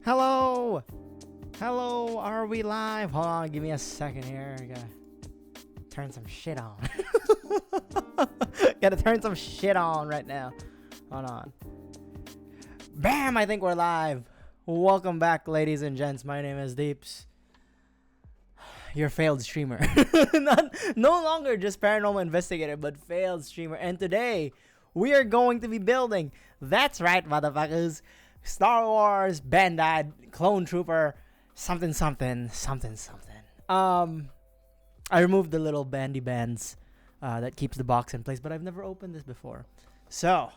Hello! Hello, are we live? Hold on, give me a second here. I gotta turn some shit on. Gotta turn some shit on right now. Hold on. Bam! I think we're live. Welcome back, ladies and gents. My name is Deeps. Your failed streamer. No longer just paranormal investigator, but failed streamer. And today, we are going to be building, that's right, motherfuckers, Star Wars Bandai Clone Trooper something. I removed the little bandy bands that keeps the box in place, but I've never opened this before. So,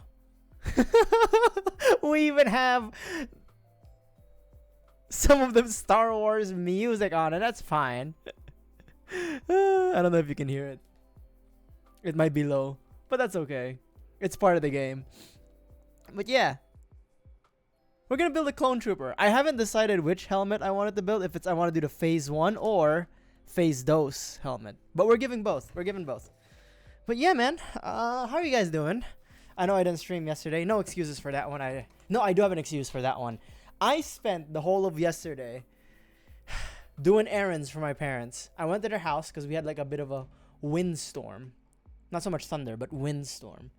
we even have some of the Star Wars music on it. That's fine. I don't know if you can hear it. It might be low, but that's okay. It's part of the game. But yeah, we're gonna build a clone trooper. I haven't decided which helmet I wanted to build. If it's I want to do the phase 1 or phase dose helmet. But we're giving both. We're giving both. But yeah, man. How are you guys doing? I know I didn't stream yesterday. No excuses for that one. I do have an excuse for that one. I spent the whole of yesterday doing errands for my parents. I went to their house because we had like a bit of a windstorm. Not so much thunder, but windstorm.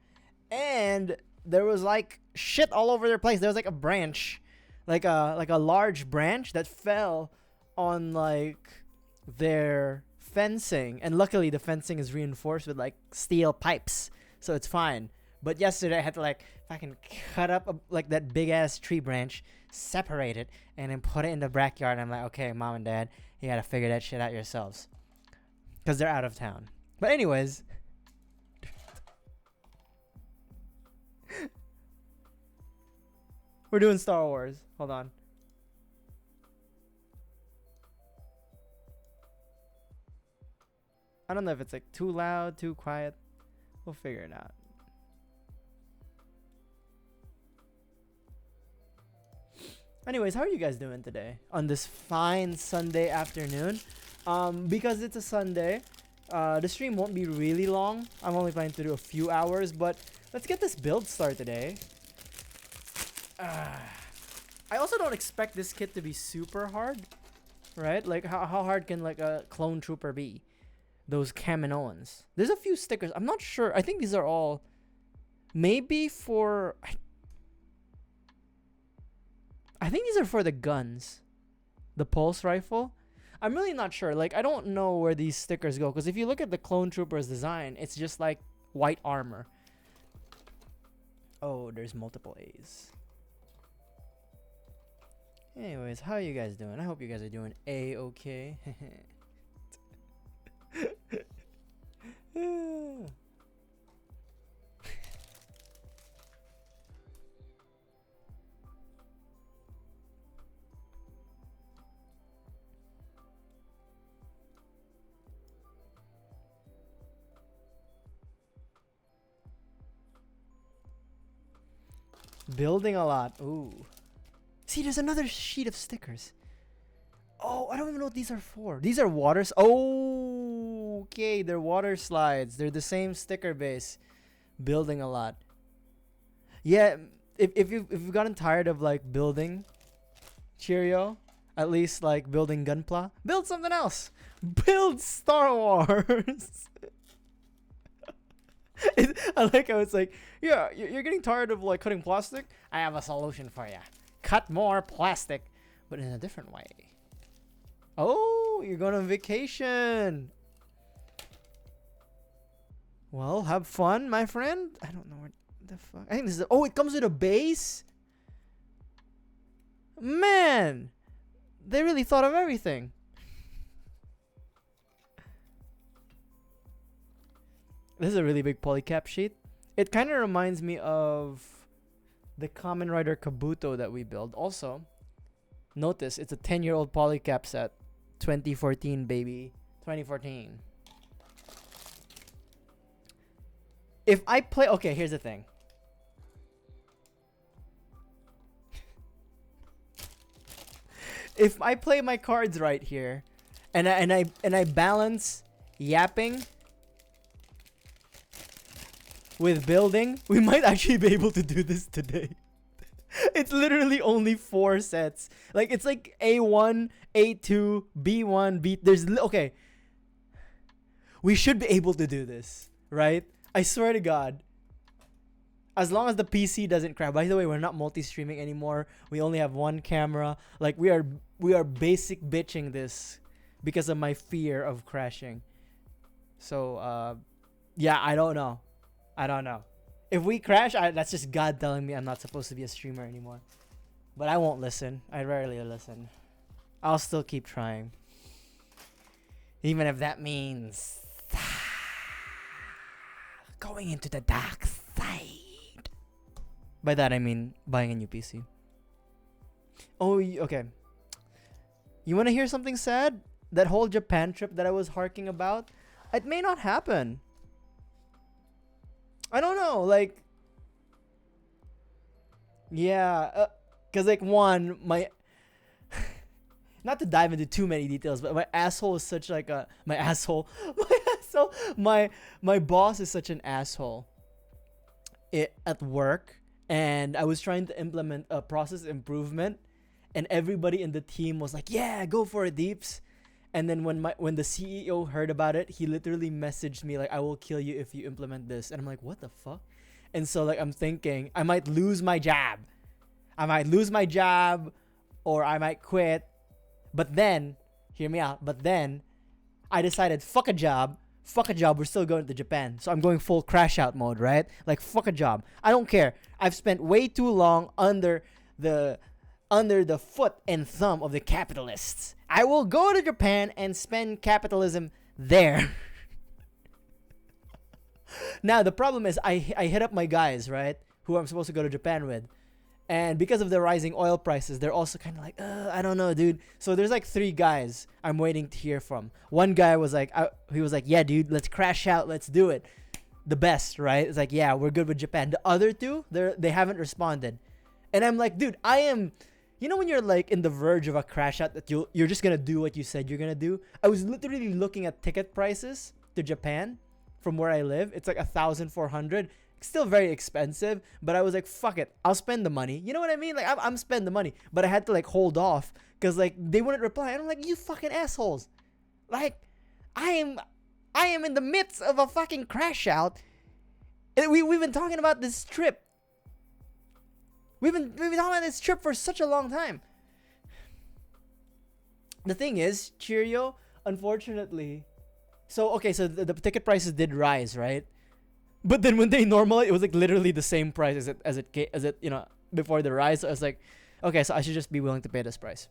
And there was like shit all over their place. There was like a branch, like a large branch that fell on like their fencing. And luckily the fencing is reinforced with like steel pipes, so it's fine. But yesterday I had to like fucking cut up like that big ass tree branch, separate it, and then put it in the backyard. And I'm like, okay, mom and dad, you gotta figure that shit out yourselves, because they're out of town. But anyways, we're doing Star Wars. Hold on. I don't know if it's like too loud, too quiet. We'll figure it out. Anyways, how are you guys doing today on this fine Sunday afternoon? Because it's a Sunday, the stream won't be really long. I'm only planning to do a few hours, but let's get this build started today. I also don't expect this kit to be super hard, right? Like, how hard can like a clone trooper be? Those KAMINOans. There's a few stickers. I'm not sure. I think these are all maybe for... I think these are for the guns. The pulse rifle. I'm really not sure. Like, I don't know where these stickers go. Because if you look at the clone trooper's design, it's just like white armor. Oh, there's multiple A's. Anyways, how are you guys doing? I hope you guys are doing A-okay. Building a lot. Ooh. See, there's another sheet of stickers. Oh, I don't even know what these are for. These are waters. Oh, okay. They're water slides. They're the same sticker base. Building a lot. Yeah, if you've gotten tired of like building Cheerio, at least like building Gunpla, build something else. Build Star Wars. I like how it's like, yeah, you're getting tired of like cutting plastic? I have a solution for you. Cut more plastic, but in a different way. Oh, you're going on vacation. Well, have fun, my friend. I don't know what the fuck. I think this is... Oh, it comes with a base? Man, they really thought of everything. This is a really big polycap sheet. It kind of reminds me of the Kamen Rider Kabuto that we built. Also, notice it's a 10-year-old polycap set. 2014, baby. 2014. If I play... Okay, here's the thing. If I play my cards right here, and I balance yapping with building, we might actually be able to do this today. It's literally only 4 sets. Like it's like A1, A2, B1, B. Okay. We should be able to do this, right? I swear to God. As long as the PC doesn't crash. By the way, we're not multi-streaming anymore. We only have one camera. Like we are basic bitching this because of my fear of crashing. So yeah, I don't know. If we crash, that's just God telling me I'm not supposed to be a streamer anymore. But I won't listen. I rarely listen. I'll still keep trying. Even if that means going into the dark side. By that I mean buying a new PC. Oh, okay. You want to hear something sad? That whole Japan trip that I was harking about, it may not happen. I don't know, like, yeah, cause like one, my, not to dive into too many details, but my asshole is such like a my asshole, my boss is such an asshole. At work, and I was trying to implement a process improvement, and everybody in the team was like, "Yeah, go for it, Deeps." And then when the CEO heard about it, he literally messaged me like, "I will kill you if you implement this." And I'm like, "What the fuck?" And so like I'm thinking I might lose my job. Or I might quit. But then, hear me out. But then I decided fuck a job. We're still going to Japan. So I'm going full crash out mode, right? Like fuck a job. I don't care. I've spent way too long under the foot and thumb of the capitalists. I will go to Japan and spend capitalism there. Now, the problem is I hit up my guys, right? Who I'm supposed to go to Japan with. And because of the rising oil prices, they're also kind of like, I don't know, dude. So there's like 3 guys I'm waiting to hear from. One guy was like, he was like, yeah, dude, let's crash out. Let's do it. The best, right? It's like, yeah, we're good with Japan. The other 2, they haven't responded. And I'm like, dude, you know when you're like in the verge of a crash out that you're just gonna do what you said you're gonna do? I was literally looking at ticket prices to Japan from where I live. It's like 1,400. Still very expensive, but I was like, fuck it, I'll spend the money. You know what I mean? Like I'm spending the money, but I had to like hold off because like they wouldn't reply. And I'm like, you fucking assholes! Like I am in the midst of a fucking crash out. And we've been talking about this trip. We've been talking about this trip for such a long time. The thing is, Cheerio, unfortunately. So the ticket prices did rise, right? But then when they normalized, it was like literally the same price as it before the rise. So I was like, okay, so I should just be willing to pay this price.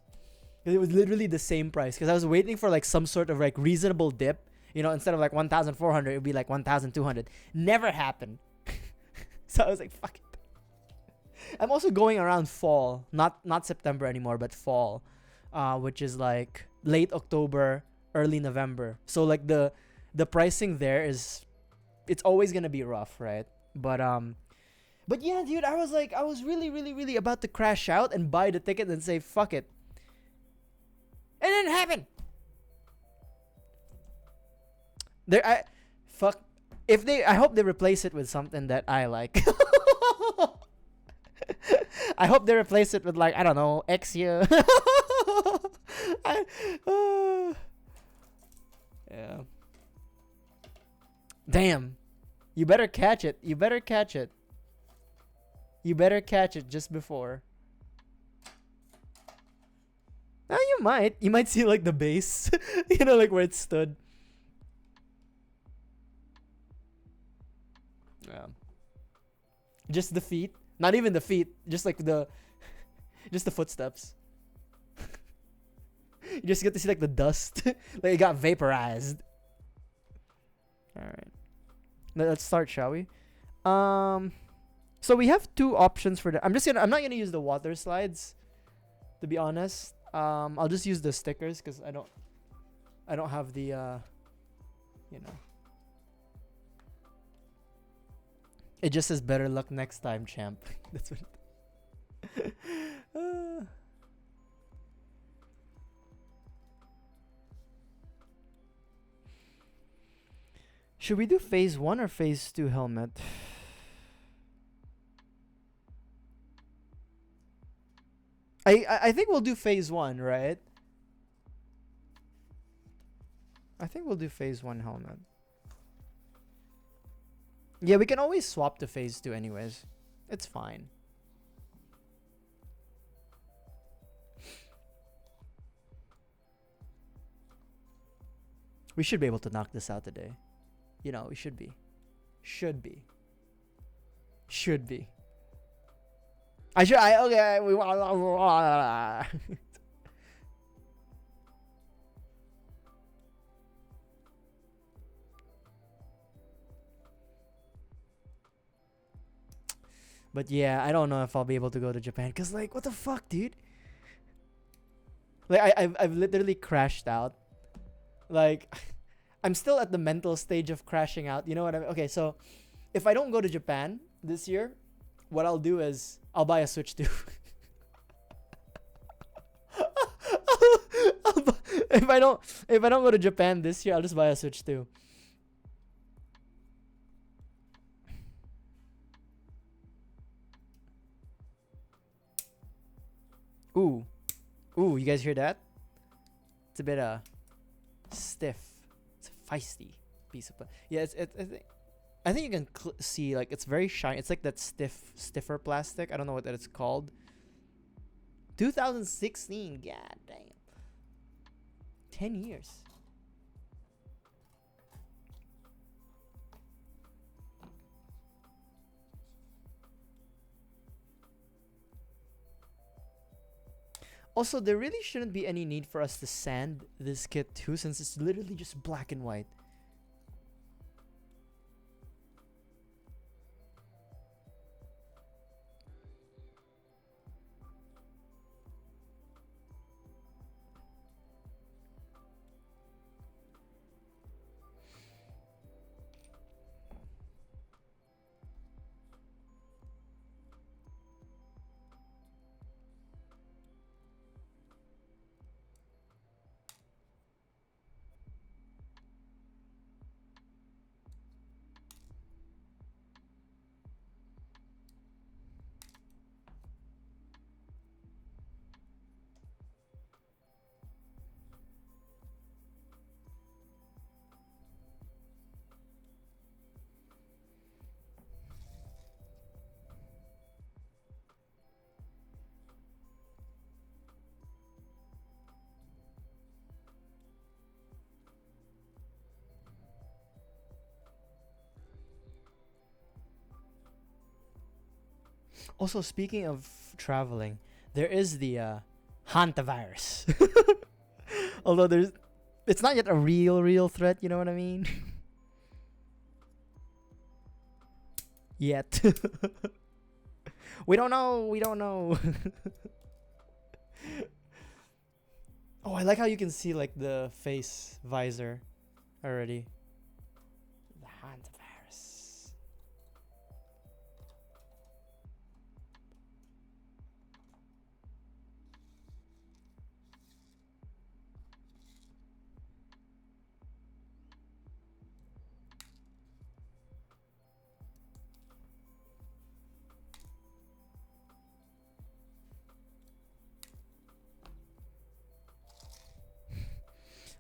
Because it was literally the same price. Because I was waiting for like some sort of like reasonable dip. Instead of like 1,400, it would be like 1,200. Never happened. So I was like, fuck it. I'm also going around fall, not September anymore, but fall, which is like late October, early November. So like the pricing there it's always gonna be rough, right? But yeah, dude, I was really, really, really about to crash out and buy the ticket and say fuck it. It didn't happen. I hope they replace it with something that I like. I hope they replace it with like, I don't know, Exia. Yeah. Damn. You better catch it. You better catch it just before. Now you might see like the base. Like where it stood. Yeah. Just the feet. Not even the feet. Just like just the footsteps. You just get to see like the dust. Like it got vaporized. Alright. Let's start, shall we? So we have 2 options for the. I'm not gonna use the water slides, to be honest. I'll just use the stickers because I don't have the It just says better luck next time, champ. That's what it Should we do phase 1 or phase 2 helmet? I think we'll do phase 1, right? I think we'll do phase 1 helmet. Yeah, we can always swap to phase 2 anyways. It's fine. We should be able to knock this out today. You know, we should be. Should be. Should be. Okay. But yeah, I don't know if I'll be able to go to Japan. Cause like, what the fuck, dude? Like, I've literally crashed out. Like, I'm still at the mental stage of crashing out. You know what I mean? Okay, so if I don't go to Japan this year, what I'll do is I'll buy a Switch 2. if I don't go to Japan this year, I'll just buy a Switch 2. Ooh. Ooh, you guys hear that? It's a bit stiff. It's a feisty piece of yeah, I think you can see like it's very shiny. It's like that stiffer plastic. I don't know what that it's called. 2016. God damn. 10 years. Also, there really shouldn't be any need for us to sand this kit too, since it's literally just black and white. Also, speaking of traveling, there is the hantavirus. Although it's not yet a real threat. You know what I mean? Yet. We don't know. We don't know. Oh, I like how you can see like the face visor already. The hantavirus.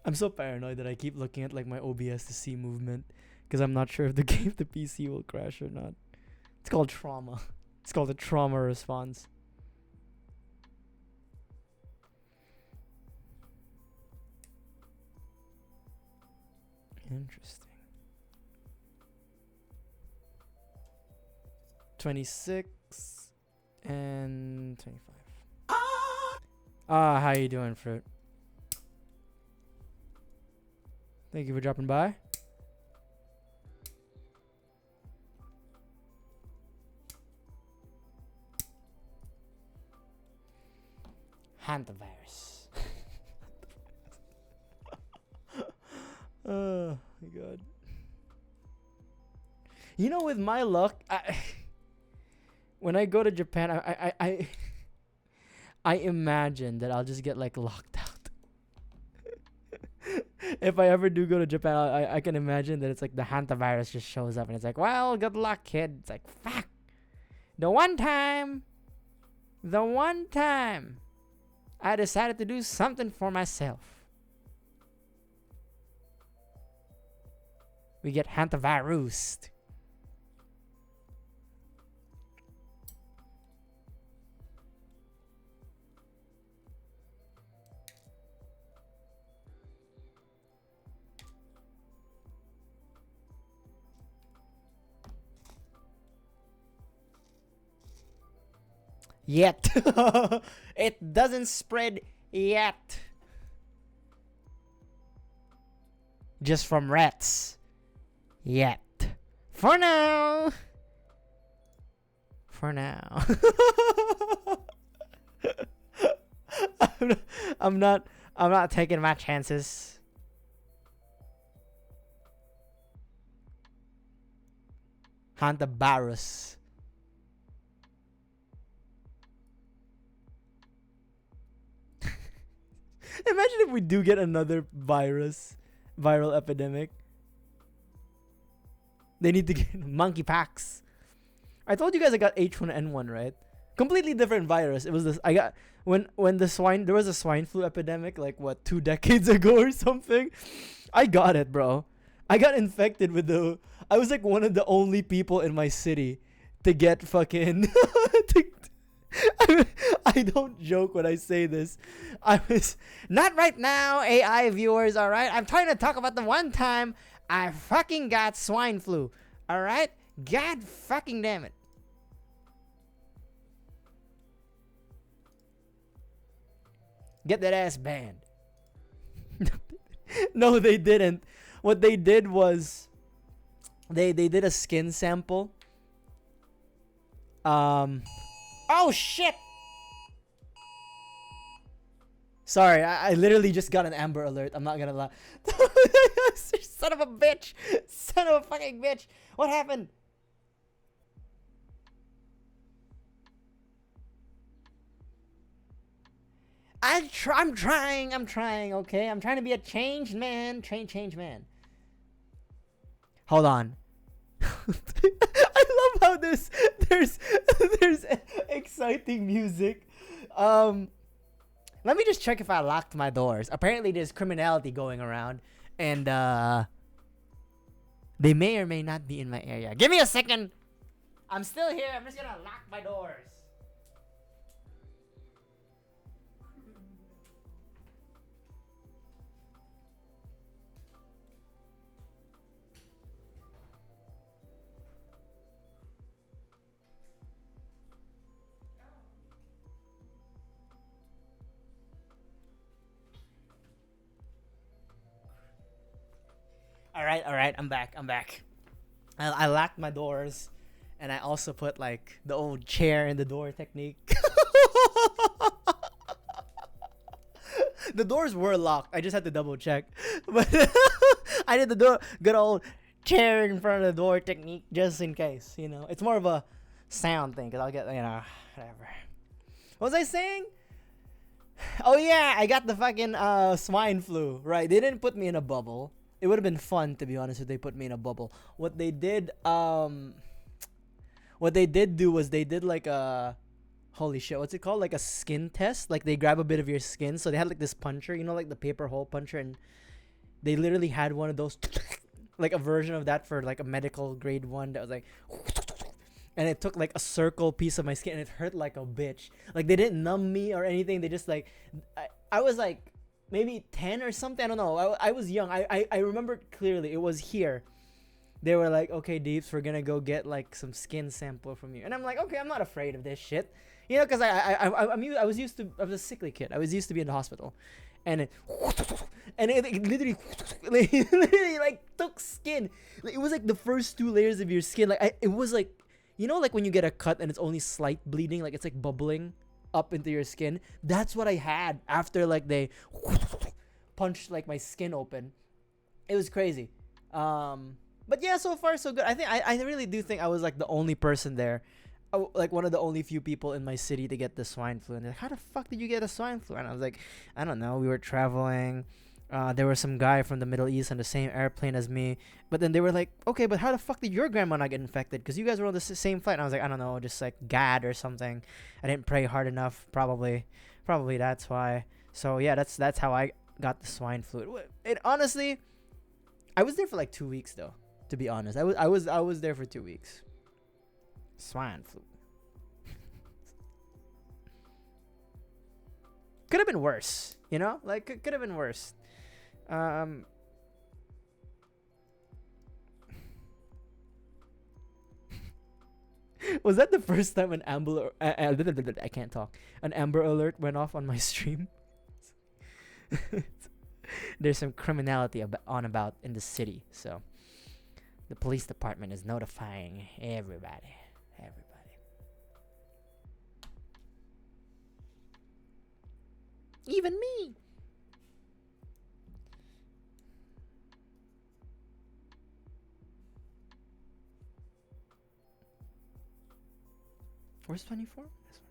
I'm so paranoid that I keep looking at like my OBS to see movement because I'm not sure if the game, the PC will crash or not. It's called trauma. It's called a trauma response. Interesting. 26 and 25. How you doing, Fruit? Thank you for dropping by. Hantavirus. Oh my god. You know, with my luck, when I go to Japan, I imagine that I'll just get like locked out. If I ever do go to Japan, I can imagine that it's like the hantavirus just shows up and it's like, well, good luck, kid. It's like, fuck. The one time. I decided to do something for myself. We get hantavirus. Yet. It doesn't spread yet. Just from rats. Yet. For now. For now. I'm not taking my chances. Hantavirus. Imagine if we do get another viral epidemic. They need to get monkeypox. I told you guys I got H1N1, right? Completely different virus. It was this. I got when there was a swine flu epidemic like what 2 decades ago or something. I got it, bro. I got infected with the. I was like one of the only people in my city to get fucking. I don't joke when I say this. I was not right now, AI viewers. All right, I'm trying to talk about the one time I fucking got swine flu. All right, God fucking damn it. Get that ass banned. No, they didn't. What they did was they did a skin sample. Oh shit! Sorry, I literally just got an Amber Alert. I'm not gonna lie. Son of a bitch! Son of a fucking bitch! What happened? I'm trying, okay? I'm trying to be a changed man. Changed man. Hold on. I love how there's exciting music. Let me just check if I locked my doors. Apparently there's criminality going around, and they may or may not be in my area. Give me a second. I'm still here. I'm just gonna lock my doors. All right, I'm back. I locked my doors, and I also put like the old chair in the door technique. The doors were locked. I just had to double check, but I did the good old chair in front of the door technique just in case. You know, it's more of a sound thing because I'll get whatever. What was I saying? Oh yeah, I got the fucking swine flu. Right, they didn't put me in a bubble. It would have been fun, to be honest, if they put me in a bubble. What they did do was they did like a, holy shit, what's it called? Like a skin test. Like they grab a bit of your skin. So they had like this puncher, you know, like the paper hole puncher, and they literally had one of those, like a version of that for like a medical grade one that was like, and it took like a circle piece of my skin and it hurt like a bitch. Like they didn't numb me or anything. They just like, I was like, maybe 10 or something. I don't know. I was young. I remember clearly. It was here. They were like, okay, Deeps, we're gonna go get like some skin sample from you. And I'm like, okay, I'm not afraid of this shit. You know, because I was used to, I was a sickly kid. I was used to be in the hospital. And it literally like took skin. Like, it was like the first 2 layers of your skin. Like it was like, you know, like when you get a cut and it's only slight bleeding, like it's like bubbling up into your skin. That's what I had after like they punched like my skin open. It was crazy. But yeah, so far so good. I think I really do think I was like the only person there, like one of the only few people in my city to get the swine flu. And they're like, how the fuck did you get a swine flu? And I was like, I don't know. We were traveling. There was some guy from the Middle East on the same airplane as me. But then they were like, okay, but how the fuck did your grandma not get infected? Because you guys were on the same flight. And I was like, I don't know, just like God or something. I didn't pray hard enough, probably. Probably that's why. So yeah, that's how I got the swine flu. It honestly, I was there for like 2 weeks though. To be honest, I was there for 2 weeks. Swine flu. Could have been worse, you know? Like could have been worse. Um Was that the first time an I can't talk. An Amber Alert went off on my stream? There's some criminality on about in the city, so the police department is notifying everybody. Everybody. Even me. Where's 24? This one.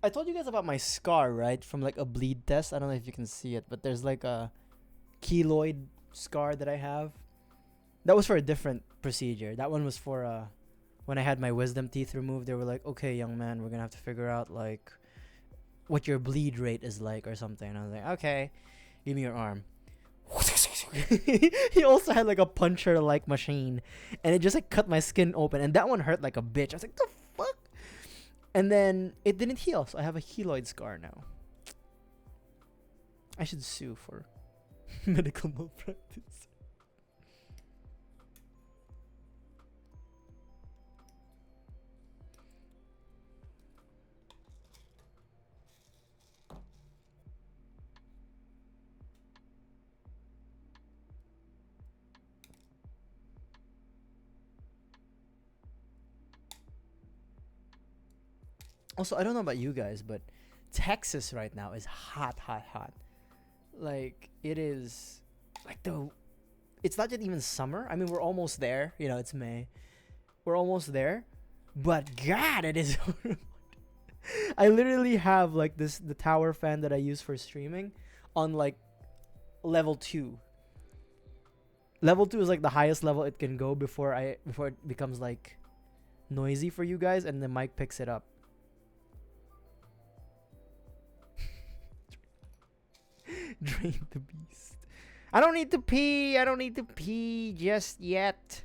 I told you guys about my scar, right? From like a bleed test. I don't know if you can see it, but there's like a keloid scar that I have. That was for a different procedure. That one was for when I had my wisdom teeth removed. They were like, "Okay, young man, we're gonna have to figure out like what your bleed rate is like or something." And I was like, "Okay, give me your arm." He also had like a puncher like machine, and it just like cut my skin open, and that one hurt like a bitch. I was like, "The fuck." And then it didn't heal, so I have a keloid scar now. I should sue for medical malpractice. Also, I don't know about you guys, but Texas right now is hot, hot, hot. Like it is, like it's not yet even summer. I mean, we're almost there. You know, it's May. We're almost there, but God, it is. I literally have like the tower fan that I use for streaming on like level 2. Level 2 is like the highest level it can go before it becomes like noisy for you guys, and the mic picks it up. Drain the beast. I don't need to pee. I don't need to pee just yet.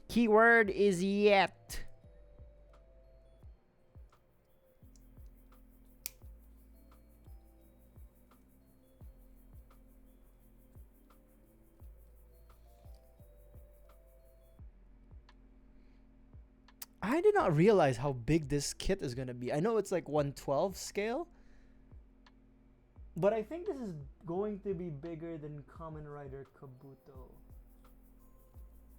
Keyword is yet. I did not realize how big this kit is going to be. I know it's like 112 scale, but I think this is going to be bigger than Kamen Rider Kabuto.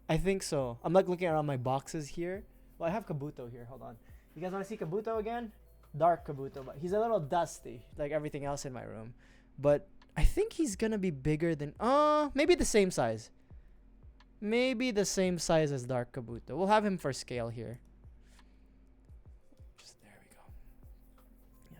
I think so. I'm like looking around my boxes here. Well, I have Kabuto here. Hold on. You guys want to see Kabuto again? Dark Kabuto, but he's a little dusty, like everything else in my room. But I think he's gonna be bigger than maybe the same size. Maybe the same size as Dark Kabuto. We'll have him for scale here. Just there we go. Yeah.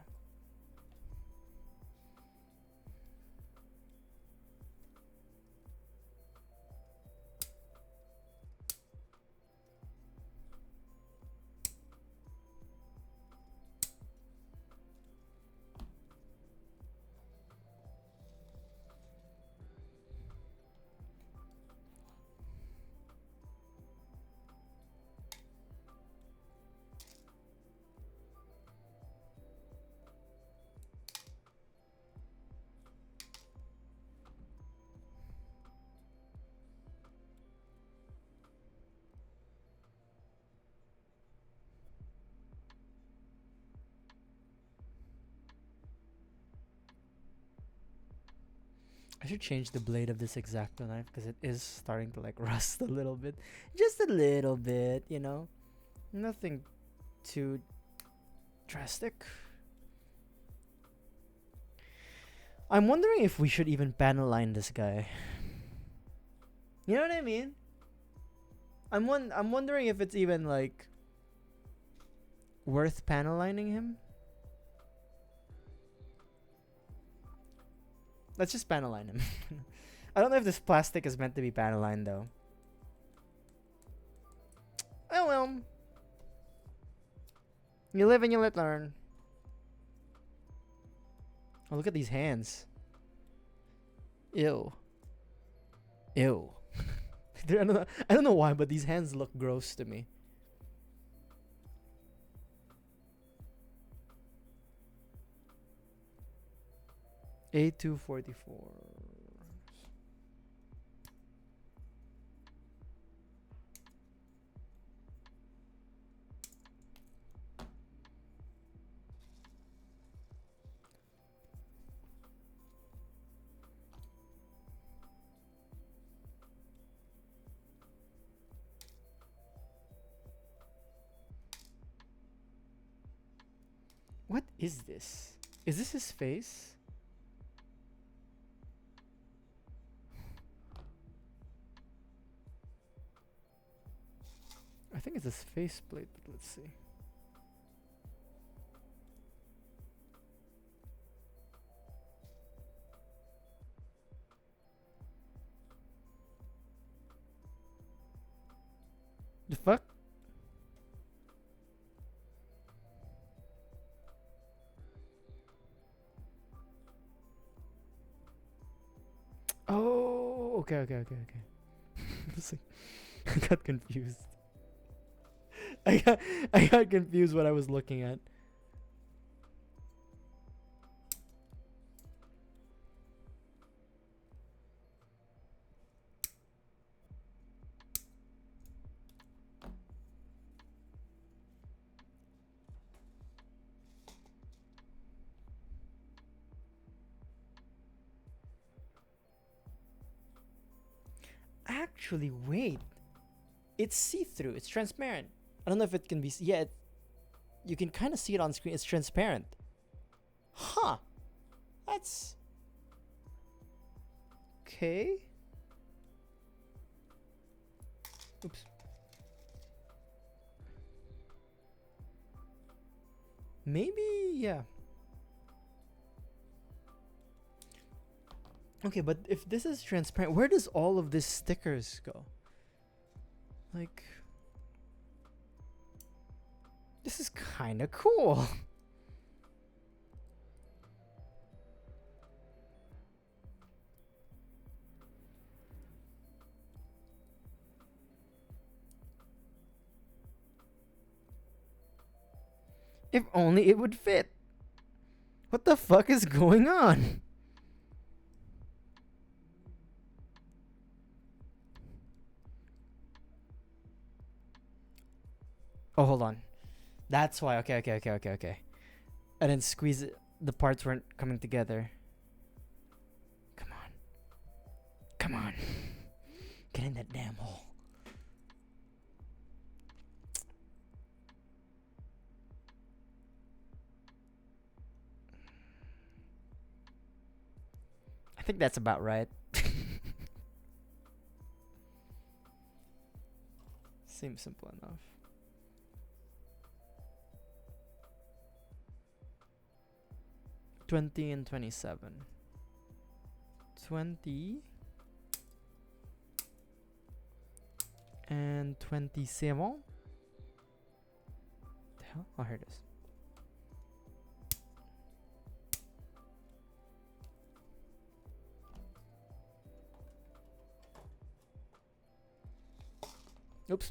I should change the blade of this X-Acto knife because it is starting to like rust a little bit. Just a little bit, you know? Nothing too drastic. I'm wondering if we should even panel line this guy. You know what I mean? I'm wondering if it's even like worth panel lining him. Let's just panaline him. I don't know if this plastic is meant to be panaline though. Oh well. You live and you let learn. Oh, look at these hands. Ew. Ew. I don't know why, but these hands look gross to me. A244. What is this? Is this his face? I think it's his faceplate, but let's see. The fuck? Oh, okay. I got confused. I got confused what I was looking at. Actually, wait. It's see-through. It's transparent. I don't know if it can be. Yeah, you can kind of see it on screen. It's transparent. Huh. That's okay. Oops. Maybe, yeah. Okay, but if this is transparent, where does all of these stickers go? Like, this is kind of cool. If only it would fit. What the fuck is going on? Oh, hold on. That's why. Okay. I didn't squeeze it. The parts weren't coming together. Come on. Get in that damn hole. I think that's about right. Seems simple enough. $20 and $27. 20 and 27. The hell? Oh, here it is. Oops.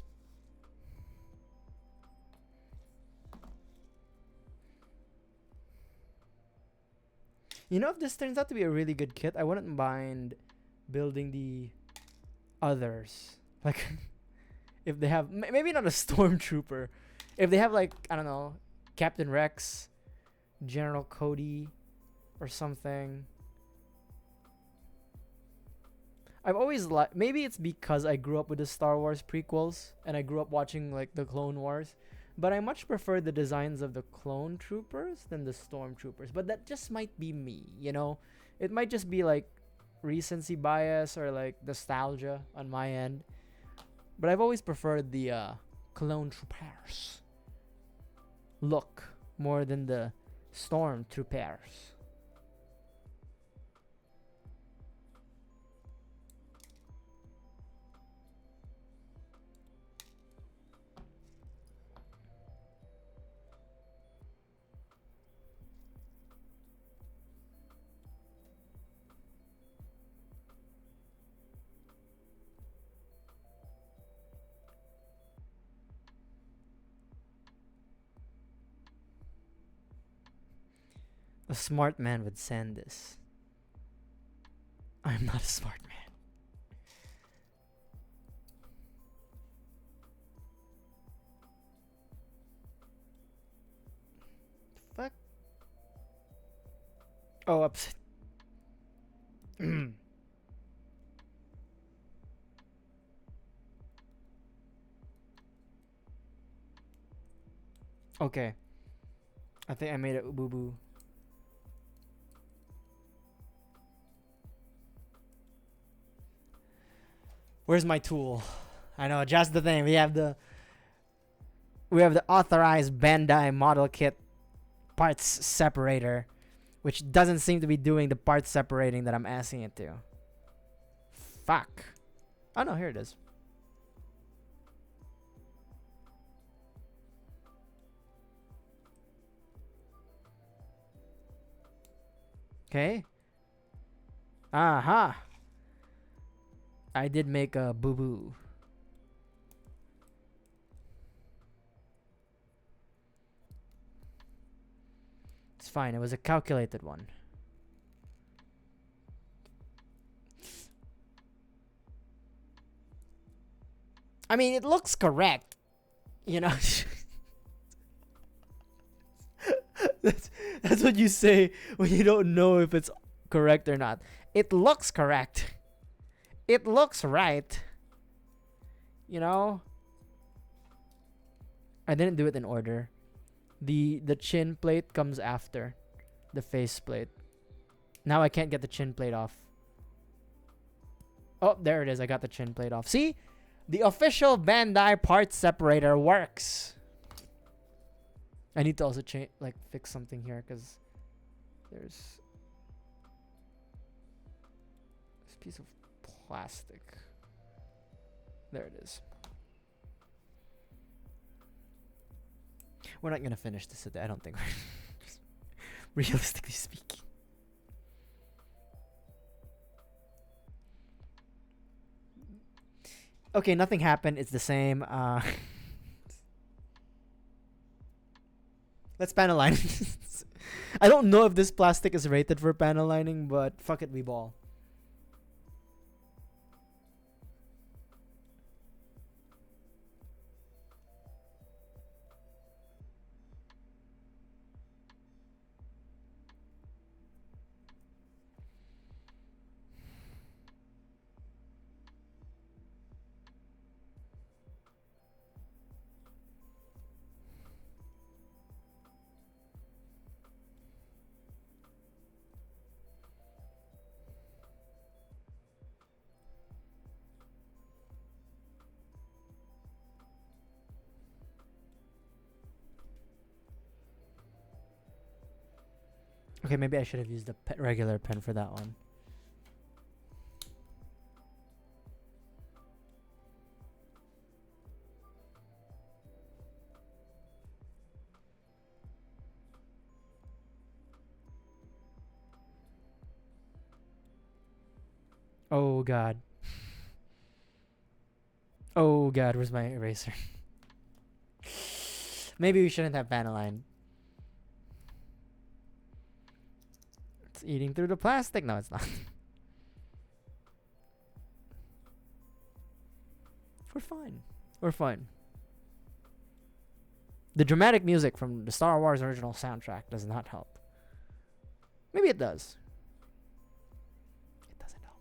You know, if this turns out to be a really good kit, I wouldn't mind building the others. Like, if they have, maybe not a stormtrooper. If they have, like, I don't know, Captain Rex, General Cody, or something. I've always liked, maybe it's because I grew up with the Star Wars prequels and I grew up watching like the Clone Wars, but I much prefer the designs of the clone troopers than the stormtroopers. But that just might be me, you know? It might just be like recency bias or like nostalgia on my end. But I've always preferred the clone troopers look more than the stormtroopers. A smart man would send this. I'm not a smart man. Fuck. Oh, upset. Okay. I think I made a boo boo. Where's my tool? I know, just the thing. We have the authorized Bandai model kit parts separator, which doesn't seem to be doing the parts separating that I'm asking it to. Fuck. Oh no, here it is. Okay. Aha. I did make a boo-boo. It's fine. It was a calculated one. I mean, it looks correct. You know? That's what you say when you don't know if it's correct or not. It looks correct. It looks right. You know? I didn't do it in order. The chin plate comes after the face plate. Now I can't get the chin plate off. Oh, there it is. I got the chin plate off. See? The official Bandai parts separator works. I need to also change, like, fix something here because there's this piece of plastic. There it is. We're not gonna finish this today. I don't think. Realistically speaking. Okay, nothing happened. It's the same. Let's panel line. I don't know if this plastic is rated for panel lining, but fuck it, we ball. Okay, maybe I should have used the regular pen for that one. Oh god. Oh god, where's my eraser? Maybe we shouldn't have panel line. It's eating through the plastic. No, it's not. We're fine. We're fine. The dramatic music from the Star Wars original soundtrack does not help. Maybe it does. It doesn't help.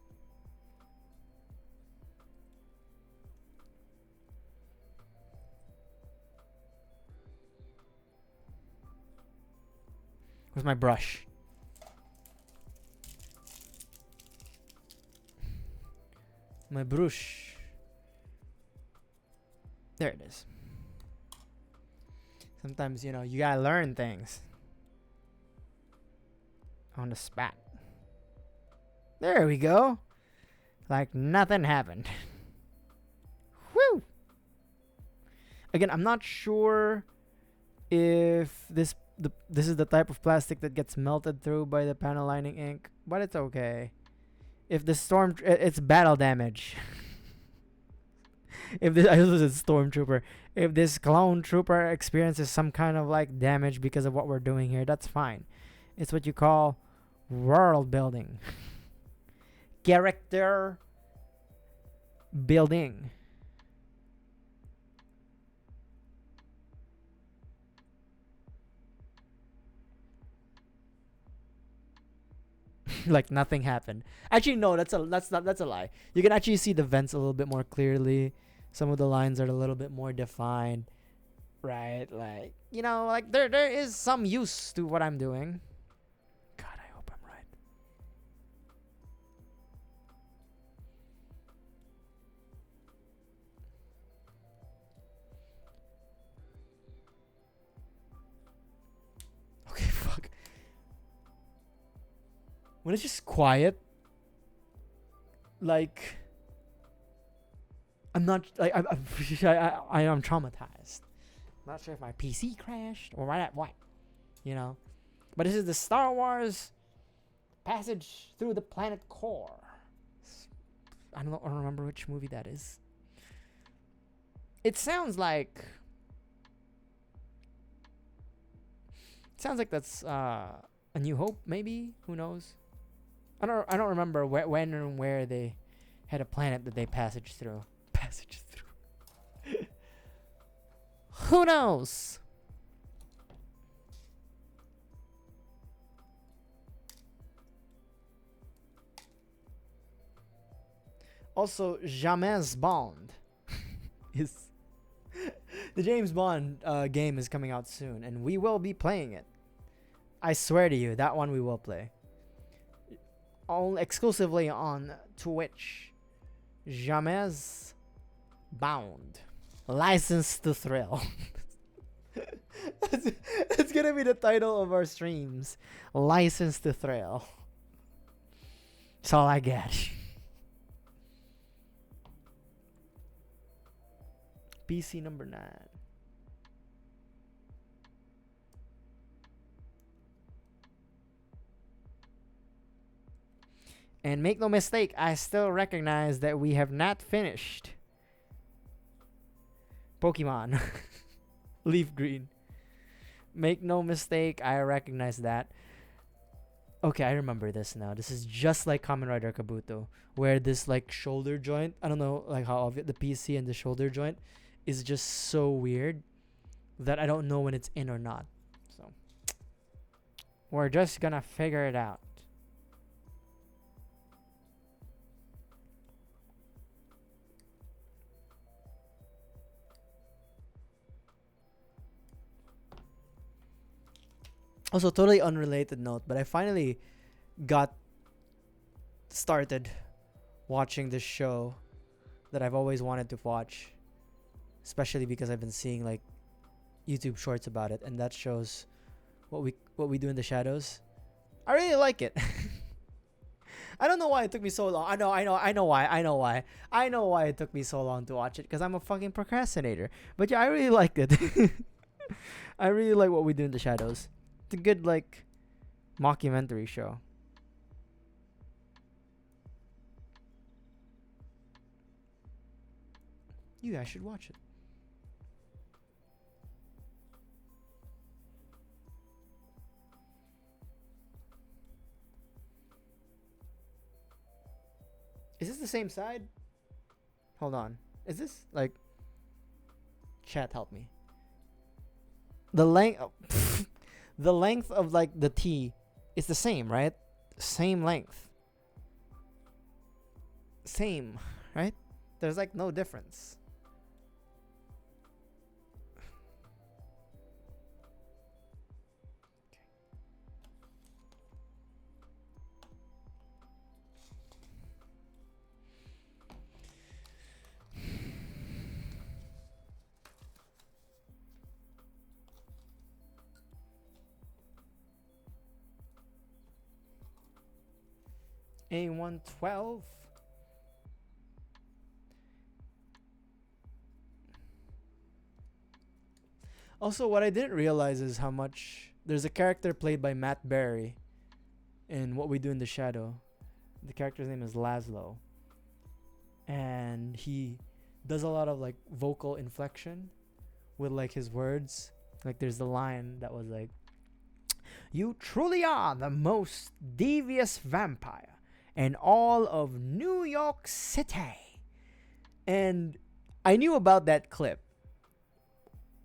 Where's my brush? My brush. There it is. Sometimes, you know, you gotta learn things on the spot. There we go. Like nothing happened. Whew. Again, I'm not sure if this is the type of plastic that gets melted through by the panel lining ink, but it's okay. If the it's battle damage. If this, I was a stormtrooper. If this clone trooper experiences some kind of like damage because of what we're doing here, that's fine. It's what you call world building. Character building. Like nothing happened. Actually, no, that's a lie. You can actually see the vents a little bit more clearly. Some of the lines are a little bit more defined, right? Like, you know, like there is some use to what I'm doing. God, I hope I'm right. Okay, fuck. When it's just quiet, like I'm not like I am traumatized. I'm not sure if my PC crashed or what, you know. But this is the Star Wars passage through the planet core. I don't remember which movie that is. It sounds like that's A New Hope, maybe. Who knows? I don't remember when and where they had a planet that they passage through. Passage through. Who knows? Also, James Bond is the James Bond game is coming out soon, and we will be playing it. I swear to you, that one we will play. All exclusively on Twitch. James Bound. License to Thrill. It's gonna be the title of our streams. License to Thrill. That's all I get. PC number 9. And make no mistake, I still recognize that we have not finished Pokemon Leaf Green. Make no mistake, I recognize that. Okay, I remember this now. This is just like Kamen Rider Kabuto, where this like shoulder joint, I don't know like how obvious the PC and the shoulder joint is just so weird that I don't know when it's in or not. So we're just gonna figure it out. Also, totally unrelated note, but I finally got started watching this show that I've always wanted to watch, especially because I've been seeing like YouTube shorts about it, and that shows what we do in the shadows. I really like it. I don't know why it took me so long. I know why it took me so long to watch it, because I'm a fucking procrastinator. But yeah, I really liked it. I really like what we do in the shadows. It's a good like mockumentary show. You guys should watch it. Is this the same side? Hold on. Is this like... Chat, help me. The length... the length of like the T is the same, right? Same length. Same, right? There's like no difference. A112. Also, what I didn't realize is how much there's a character played by Matt Berry in What We Do in the Shadow. The character's name is Laszlo, and he does a lot of like vocal inflection with like his words. Like there's the line that was like, You truly are the most devious vampire in all of New York City. And I knew about that clip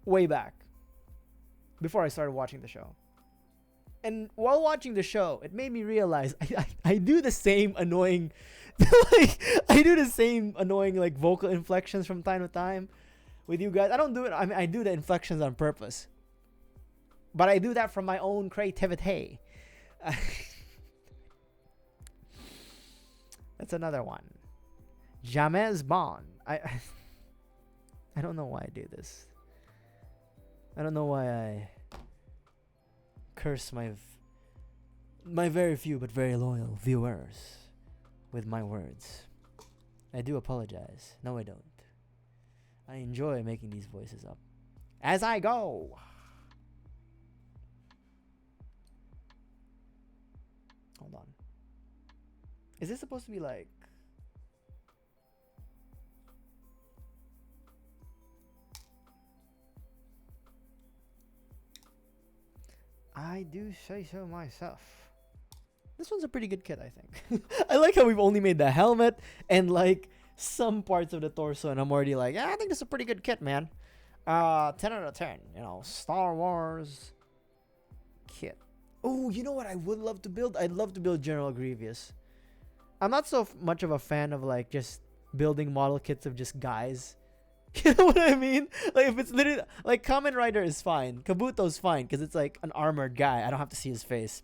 way back before I started watching the show. And while watching the show, it made me realize I do the same annoying I do the same annoying like vocal inflections from time to time with you guys. I don't do it. I mean, I do the inflections on purpose, but I do that from my own creativity. That's another one. James Bond. I don't know why I do this. I don't know why I curse my very few but very loyal viewers with my words. I do apologize. No, I don't. I enjoy making these voices up as I go. Hold on. Is this supposed to be like... I do say so myself. This one's a pretty good kit, I think. I like how we've only made the helmet and like some parts of the torso, and I'm already like, yeah, I think this is a pretty good kit, man. 10 out of 10. You know, Star Wars kit. Oh, you know what I would love to build? I'd love to build General Grievous. I'm not so much of a fan of like just building model kits of just guys. You know what I mean? Like if it's literally like Kamen Rider is fine, Kabuto's fine because it's like an armored guy. I don't have to see his face.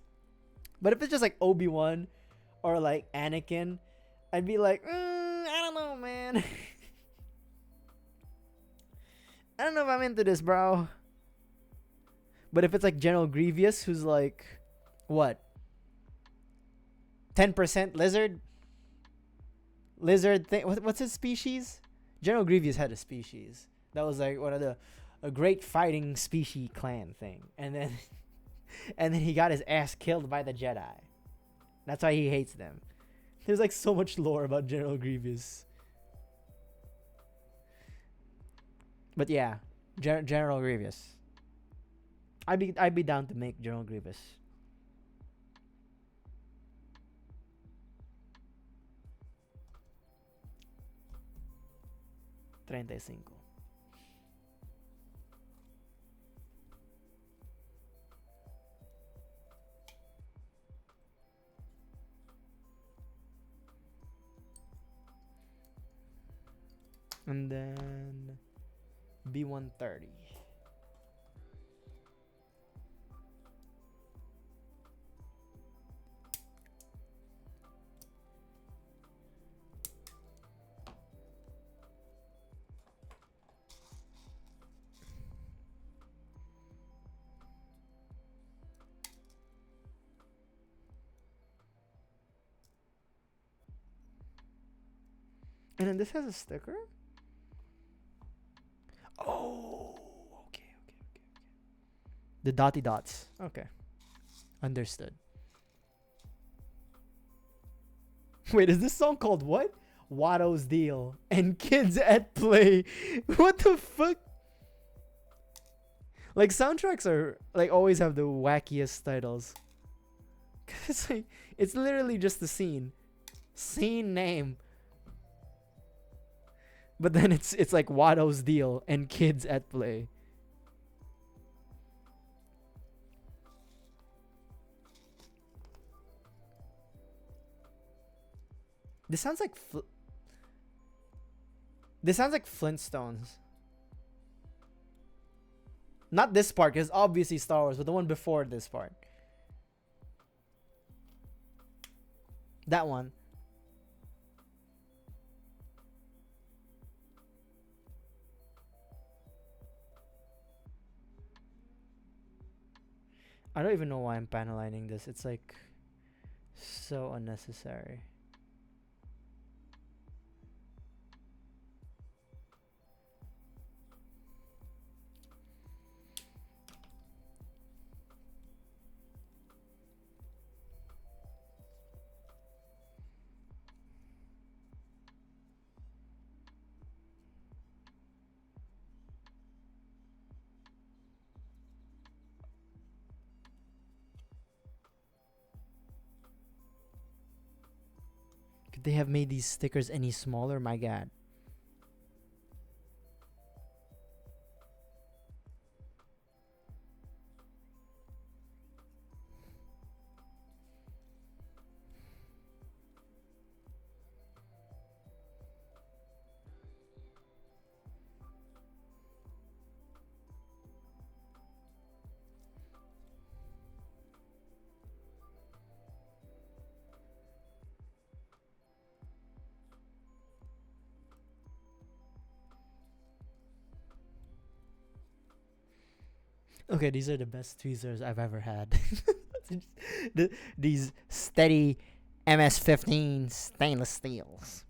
But if it's just like Obi-Wan or like Anakin, I'd be like, I don't know, man. I don't know if I'm into this, bro. But if it's like General Grievous, who's like, what? 10% lizard? Lizard thing? What's his species? General Grievous had a species. That was like one of a great fighting species clan thing. And then and then he got his ass killed by the Jedi. That's why he hates them. There's like so much lore about General Grievous. But yeah, General Grievous. I'd be down to make General Grievous. $35. And then B130. And then this has a sticker? Oh, okay. The dotty dots. Okay. Understood. Wait, is this song called what? Watto's Deal and Kids at Play. What the fuck? Like soundtracks are like always have the wackiest titles. It's like it's literally just the scene name. But then it's like Watto's Deal and Kids at Play. This sounds like Flintstones. Not this part, because obviously Star Wars, but the one before this part. That one. I don't even know why I'm panelining this. It's like so unnecessary. Could they have made these stickers any smaller? My god. Okay, these are the best tweezers I've ever had. These steady MS-15 stainless steels.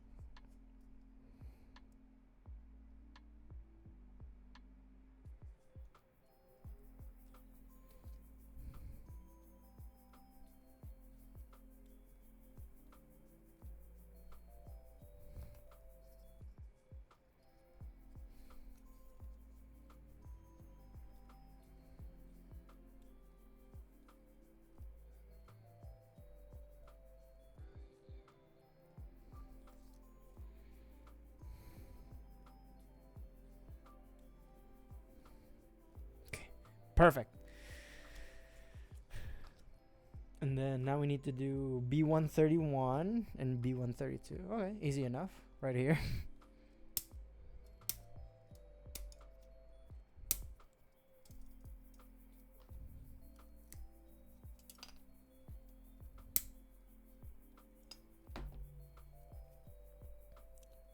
Perfect. And then now we need to do B131 and B132. Okay, easy enough. Right here.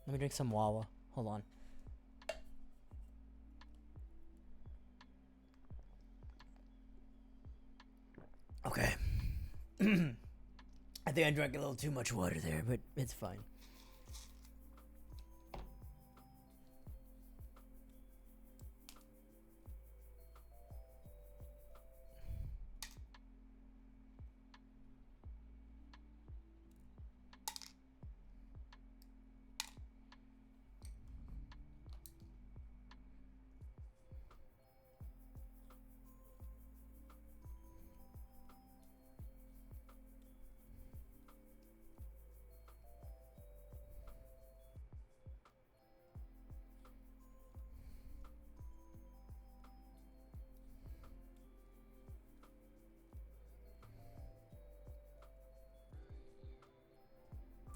Let me drink some Wawa. Hold on. Okay. I think I drank a little too much water there, but it's fine.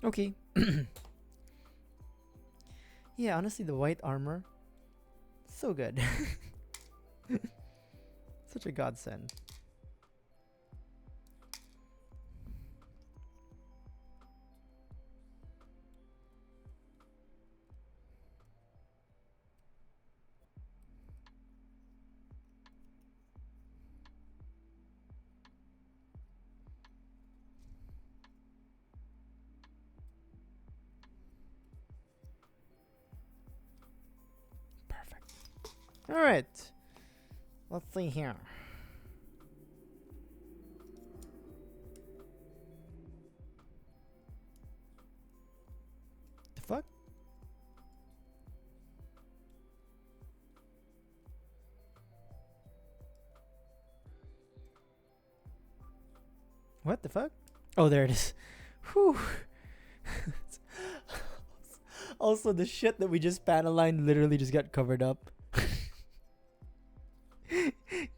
Okay. Yeah, honestly, the white armor, so good. Such a godsend. Perfect. All right. Let's see here. The fuck? What the fuck? Oh, there it is. Whew. Also, the shit that we just panel lined literally just got covered up.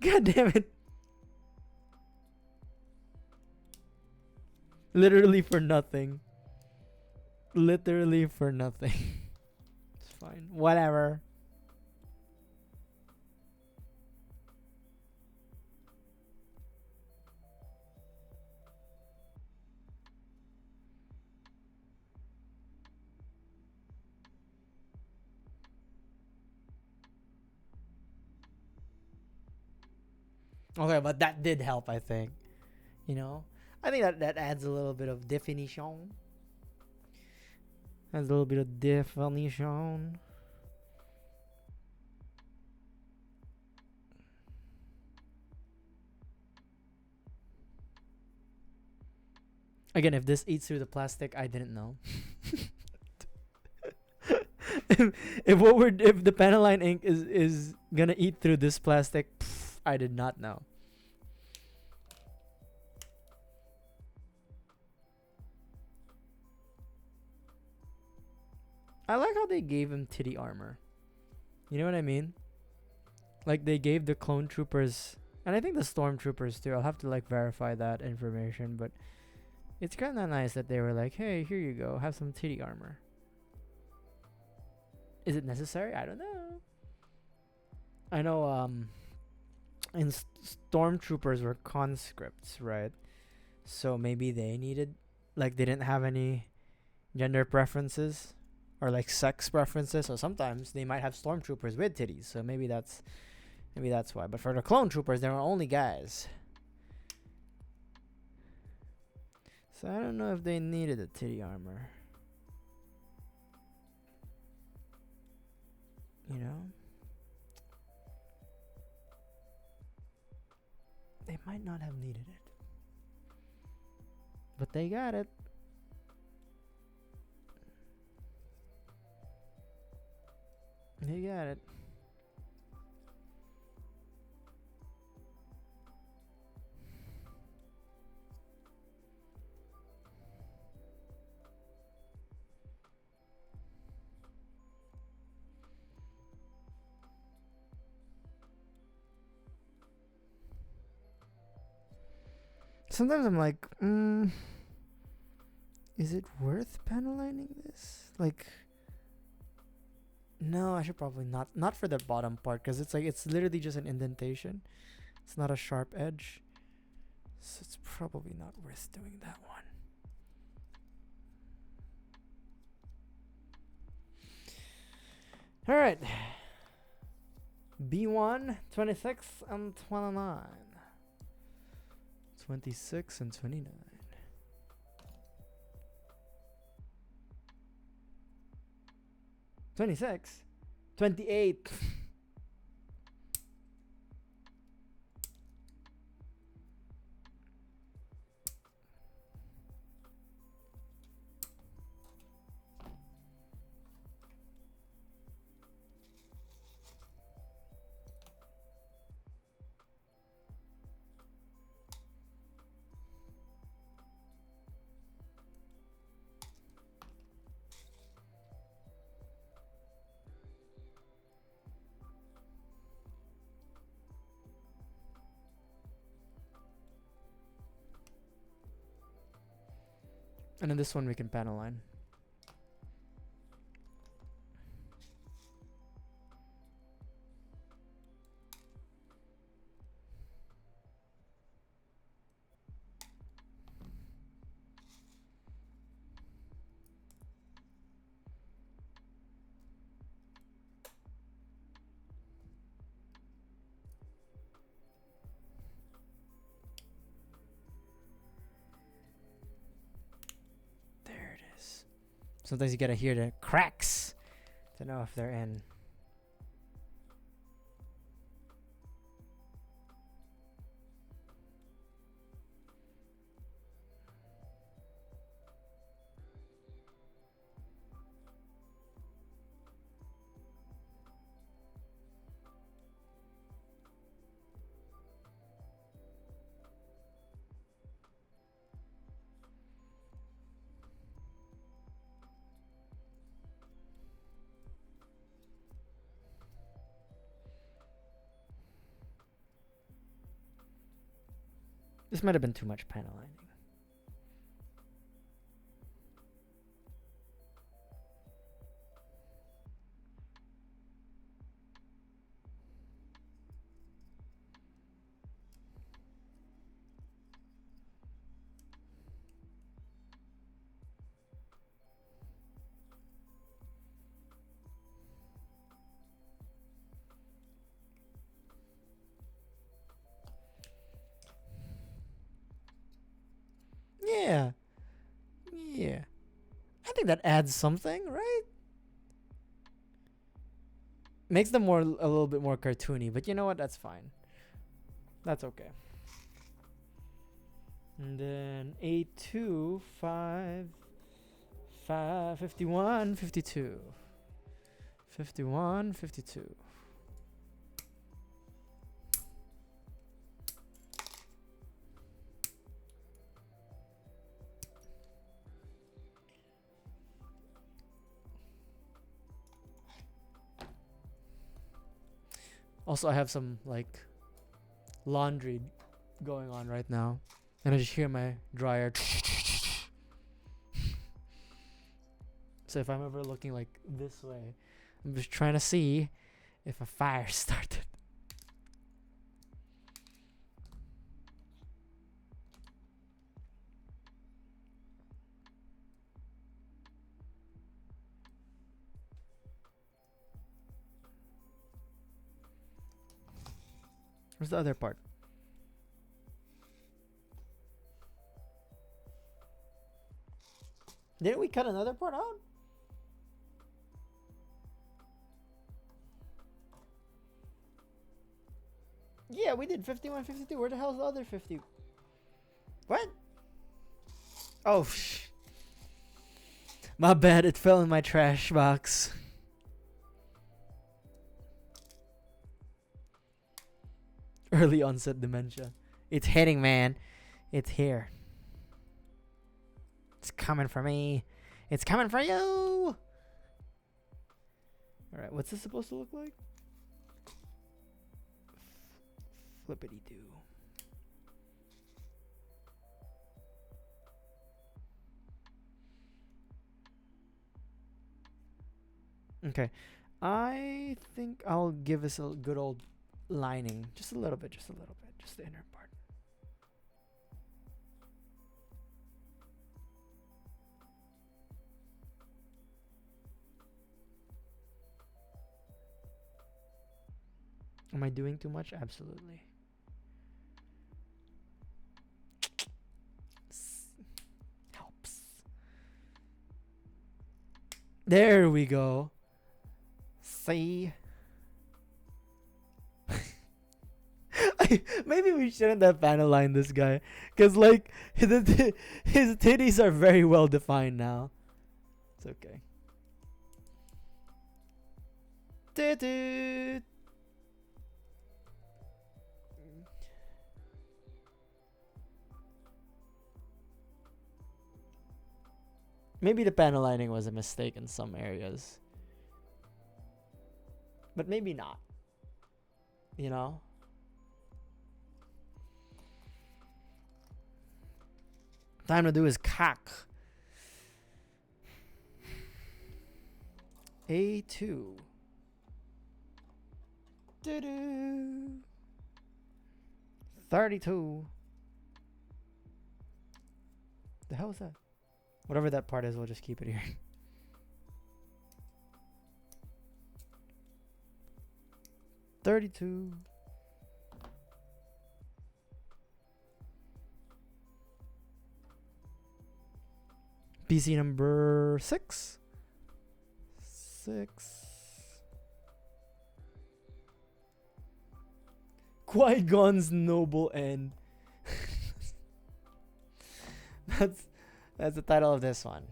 God damn it. Literally for nothing. Literally for nothing. It's fine. Whatever. Okay, but that did help, I think. You know? I think that adds a little bit of definition. Adds a little bit of definition. Again, if this eats through the plastic, I didn't know. if the Panaline ink is gonna eat through this plastic, I did not know. I like how they gave him titty armor. You know what I mean? Like they gave the clone troopers, and I think the stormtroopers too. I'll have to like verify that information, but it's kind of nice that they were like, "Hey, here you go, have some titty armor." Is it necessary? I don't know. I know and stormtroopers were conscripts, right? So maybe they needed, like, they didn't have any gender preferences or like sex preferences. So sometimes they might have stormtroopers with titties. So maybe that's why. But for the clone troopers, they were only guys. So I don't know if they needed a titty armor. You know? They might not have needed it. But they got it. They got it. Sometimes I'm like, is it worth panelining this? Like, no, I should probably not. Not for the bottom part, because it's like, it's literally just an indentation. It's not a sharp edge. So it's probably not worth doing that one. Alright. B1, 26, and 29. 26 and 29. 26? 28. And then this one we can panel line. Sometimes you gotta hear the cracks to know if they're in. This might have been too much panel lining. Yeah. Yeah. I think that adds something, right? Makes them a little bit more cartoony, but you know what? That's fine. That's okay. And then A2, 5, 51, 52. 51, 52. Also, I have some like laundry going on right now, and I just hear my dryer. So if I'm ever looking like this way, I'm just trying to see if a fire started. Where's the other part? Didn't we cut another part out? Yeah, we did 51, 52. Where the hell's the other 50? What? Oh, my bad. It fell in my trash box. Early onset dementia. It's hitting, man. It's here. It's coming for me. It's coming for you. Alright, what's this supposed to look like? Flippity doo. Okay. I think I'll give us a good old lining. Just a little bit, just a little bit. Just the inner part. Am I doing too much? Absolutely. Helps. There we go. See? Maybe we shouldn't have panel lined this guy. Because, like, his titties are very well defined now. It's okay. Maybe the panel lining was a mistake in some areas. But maybe not. You know? Time to do is cock. A2. Doo-doo. 32. The hell is that? Whatever that part is, we'll just keep it here. $32. PC number 6. 6. Qui-Gon's noble end. That's the title of this one.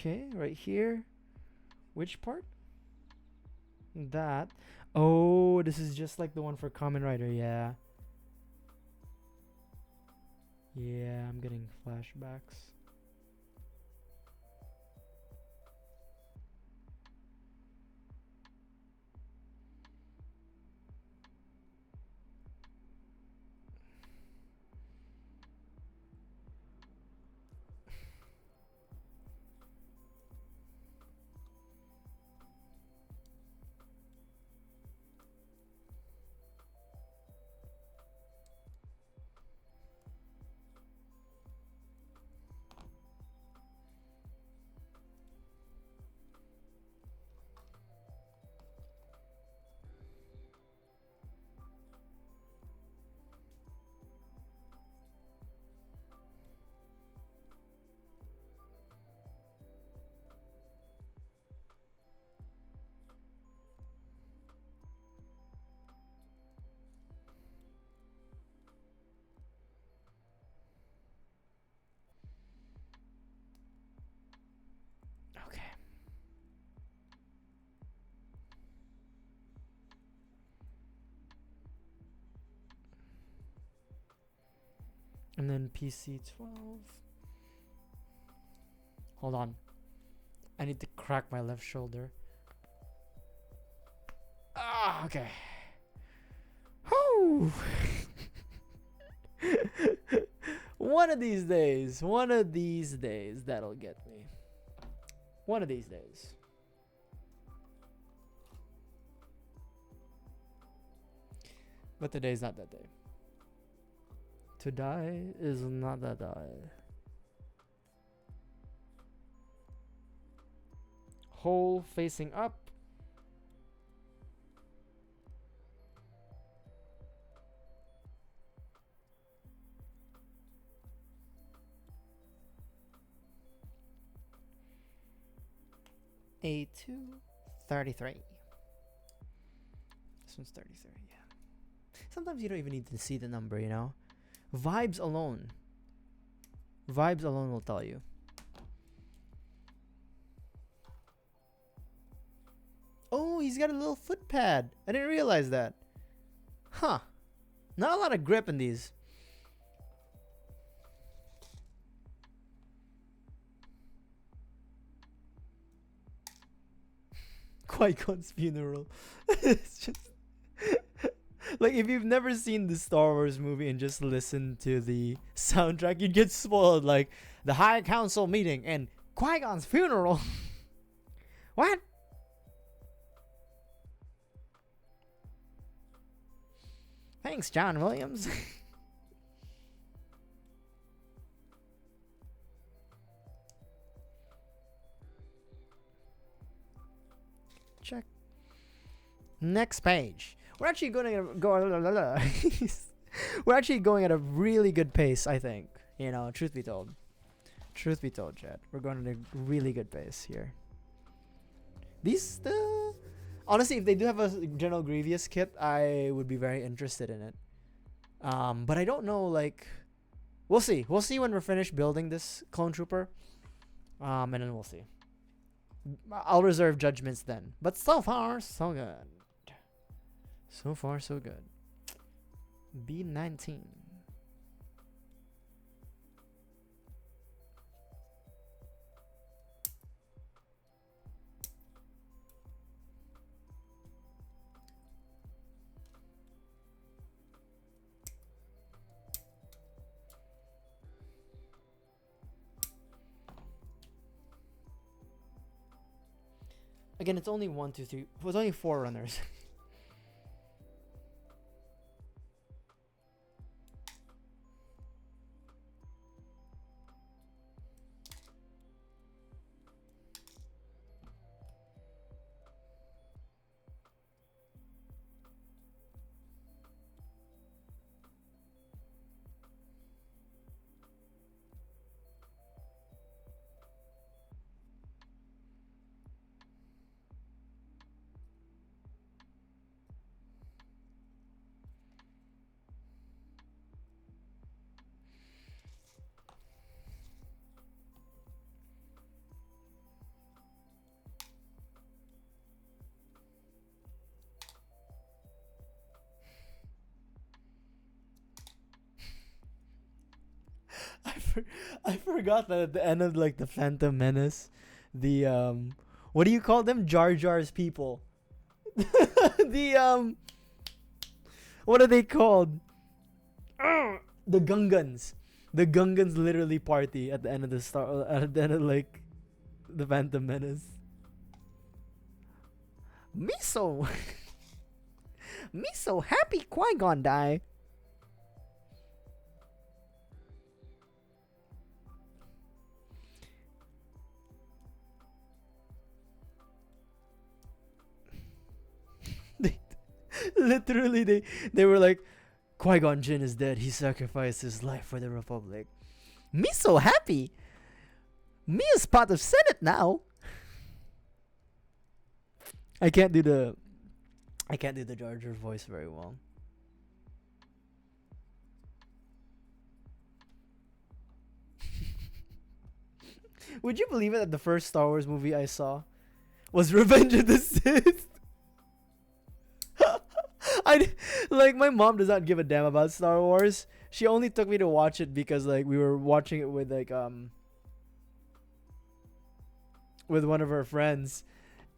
Okay, right here. Which part? That. Oh, this is just like the one for Kamen Rider, yeah. Yeah, I'm getting flashbacks. And then PC 12. Hold on. I need to crack my left shoulder. Ah, okay. Whew. One of these days, that'll get me. One of these days. But today's not that day. Today is not that day. Hole facing up. A2 33. This one's 33, yeah. Sometimes you don't even need to see the number, you know? Vibes alone. Vibes alone will tell you. Oh, he's got a little foot pad. I didn't realize that. Huh. Not a lot of grip in these. Qui-Gon's funeral. It's just like, if you've never seen the Star Wars movie and just listened to the soundtrack, you'd get spoiled. Like, the High Council meeting and Qui-Gon's funeral. What? Thanks, John Williams. Check. Next page. We're actually going to go. We're actually going at a really good pace, I think. You know, truth be told. Truth be told, chat. We're going at a really good pace here. These, honestly, if they do have a General Grievous kit, I would be very interested in it. But I don't know, like, we'll see. We'll see when we're finished building this clone trooper. And then we'll see. I'll reserve judgments then. But so far, so good. So far, so good. B19. Again, it's only 1, 2, 3. It was only 4 runners. I forgot that at the end of, like, the Phantom Menace, the what do you call them? Jar Jar's people. The what are they called? The Gungans. The Gungans literally party at the end of at the end of, like, the Phantom Menace. Me so happy Qui-Gon die. Literally, they were like, Qui-Gon Jinn is dead. He sacrificed his life for the Republic. Me so happy. Me is part of Senate now. I can't do the Jar Jar voice very well. Would you believe it that the first Star Wars movie I saw was Revenge of the Sith? Like, my mom does not give a damn about Star Wars. She only took me to watch it because like we were watching it with like with one of her friends,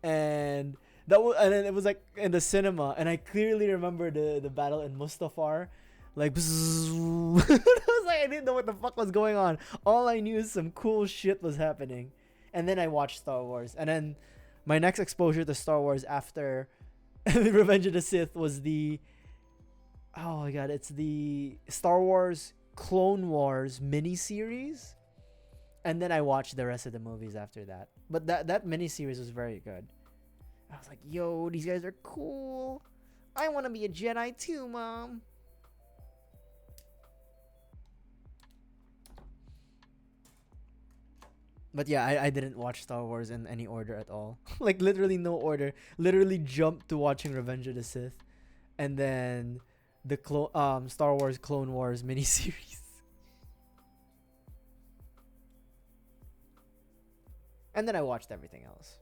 and and then it was like in the cinema, and I clearly remember the battle in Mustafar, like bzzz. I was like, I didn't know what the fuck was going on. All I knew is some cool shit was happening, and then I watched Star Wars, and then my next exposure to Star Wars after Revenge of the Sith was the, oh my god, it's the Star Wars Clone Wars miniseries. And then I watched the rest of the movies after that. But that miniseries was very good. I was like, yo, these guys are cool. I want to be a Jedi too, Mom. But yeah, I didn't watch Star Wars in any order at all. Like, literally no order. Literally jumped to watching Revenge of the Sith. And then the Star Wars Clone Wars miniseries. And then I watched everything else.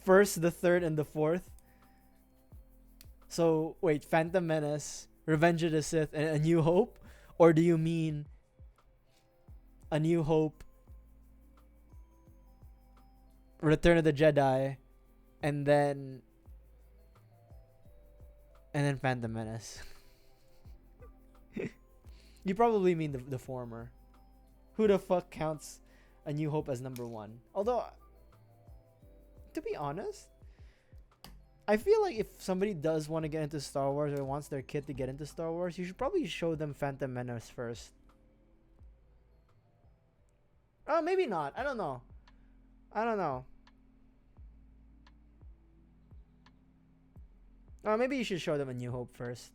First, the third, and the fourth. So, wait, Phantom Menace, Revenge of the Sith, and A New Hope? Or do you mean A New Hope, Return of the Jedi, and then Phantom Menace? You probably mean the former. Who the fuck counts A New Hope as number one? Although, to be honest, I feel like if somebody does want to get into Star Wars or wants their kid to get into Star Wars, you should probably show them Phantom Menace first. Oh, maybe not. I don't know. Maybe you should show them A New Hope first.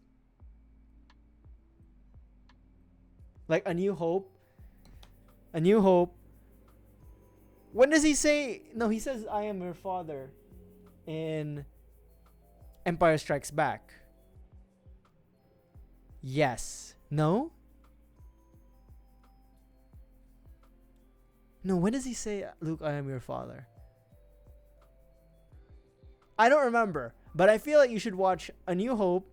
Like A New Hope. A New Hope. When does he say? No, he says, "I am your father," in Empire Strikes Back. Yes. No? No, when does he say, "Luke, I am your father"? I don't remember, but I feel like you should watch A New Hope.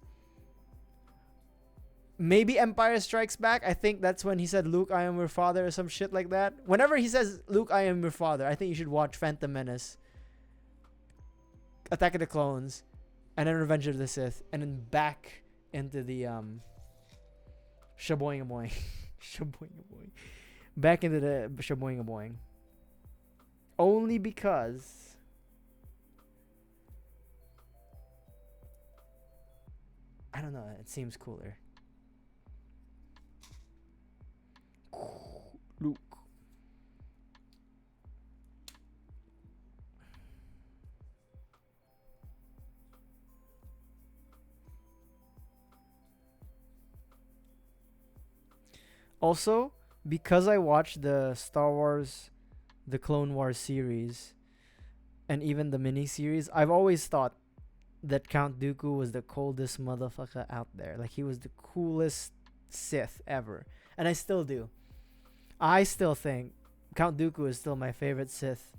Maybe Empire Strikes Back. I think that's when he said, "Luke, I am your father," or some shit like that. Whenever he says, "Luke, I am your father," I think you should watch Phantom Menace, Attack of the Clones, and then Revenge of the Sith, and then back into the Shaboing Boing. Shaboing Boing. Back into the Shaboing Boing. Only because I don't know, it seems cooler. Luke. Also, because I watched the Star Wars, the Clone Wars series, and even the mini series, I've always thought that Count Dooku was the coldest motherfucker out there. Like, he was the coolest Sith ever. And I still do. I still think Count Dooku is still my favorite Sith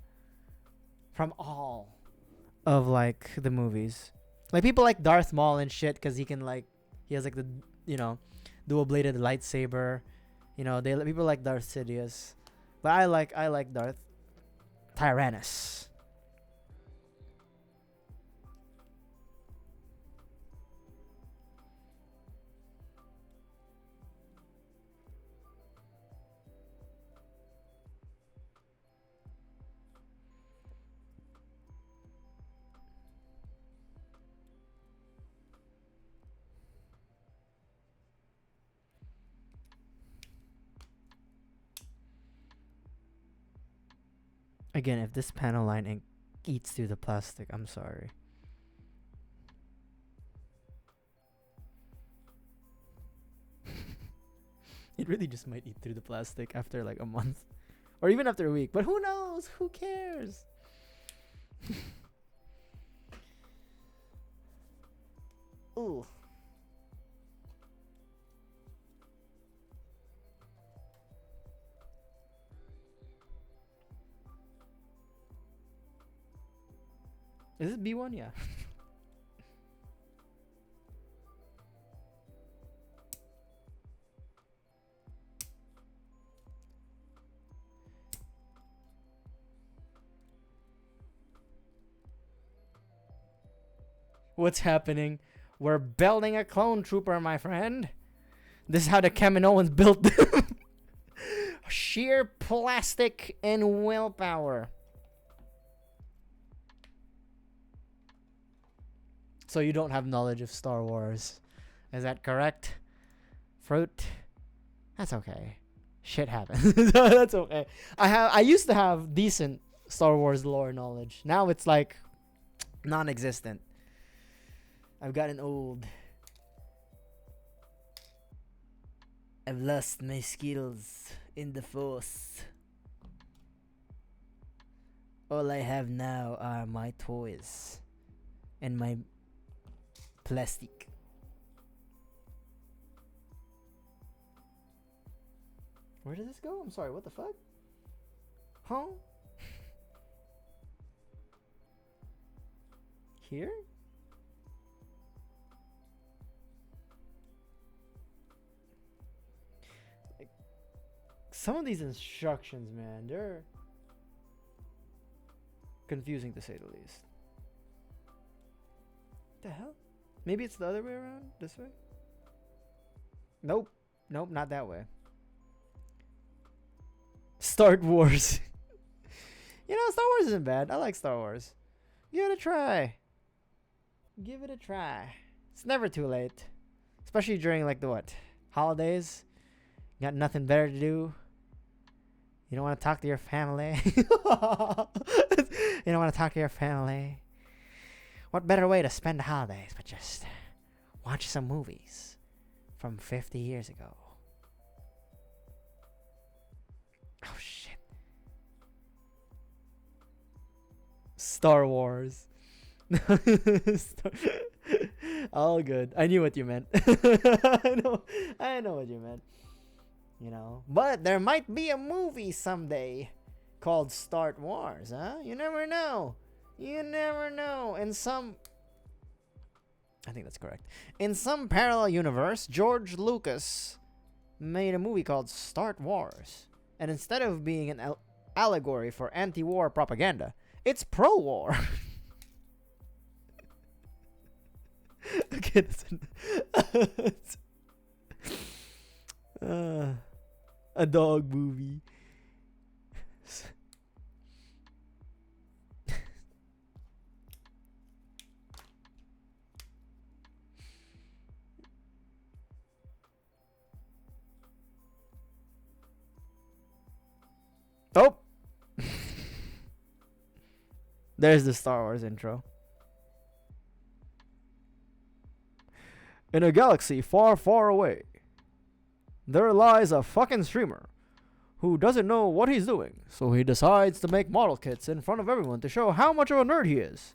from all of like the movies. Like, people like Darth Maul and shit because he can like, he has like the, you know, dual bladed lightsaber. You know, people like Darth Sidious, but I like Darth Tyrannus. Again, if this panel line eats through the plastic, I'm sorry. It really just might eat through the plastic after like a month. Or even after a week. But who knows? Who cares? Ooh. Is it B1? Yeah. What's happening? We're building a clone trooper, my friend. This is how the Kaminoans built them. Sheer plastic and willpower. So you don't have knowledge of Star Wars. Is that correct? Fruit? That's okay. Shit happens. That's okay. I used to have decent Star Wars lore knowledge. Now it's like non-existent. I've gotten old. I've lost my skills in the Force. All I have now are my toys and my plastic. Where did this go? I'm sorry, what the fuck? Huh? Here? Like, some of these instructions, man, they're confusing to say the least. The hell? Maybe it's the other way around? This way? Nope. Nope, not that way. Start Wars. You know, Star Wars isn't bad. I like Star Wars. Give it a try. Give it a try. It's never too late. Especially during like the what? Holidays. You got nothing better to do. You don't want to talk to your family. You don't want to talk to your family. What better way to spend the holidays but just watch some movies from 50 years ago? Oh shit. Star Wars. All good. I knew what you meant. I know what you meant. You know. But there might be a movie someday called Star Wars, huh? You never know. You never know. In some... I think that's correct. In some parallel universe, George Lucas made a movie called Star Wars. And instead of being an allegory for anti-war propaganda, it's pro-war. Okay, a dog movie. Oh! There's the Star Wars intro. In a galaxy far, far away, there lies a fucking streamer who doesn't know what he's doing, so he decides to make model kits in front of everyone to show how much of a nerd he is.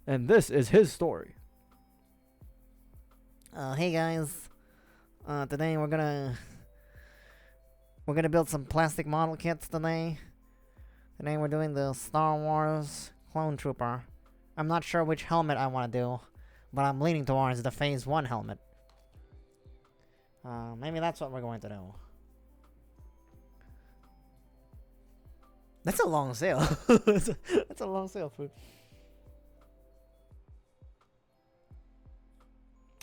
And this is his story. Hey guys, today we're gonna build some plastic model kits today. Today we're doing the Star Wars Clone Trooper. I'm not sure which helmet I want to do, but I'm leaning towards the Phase 1 helmet. Maybe that's what we're going to do. That's a long sail. That's a long sail, food.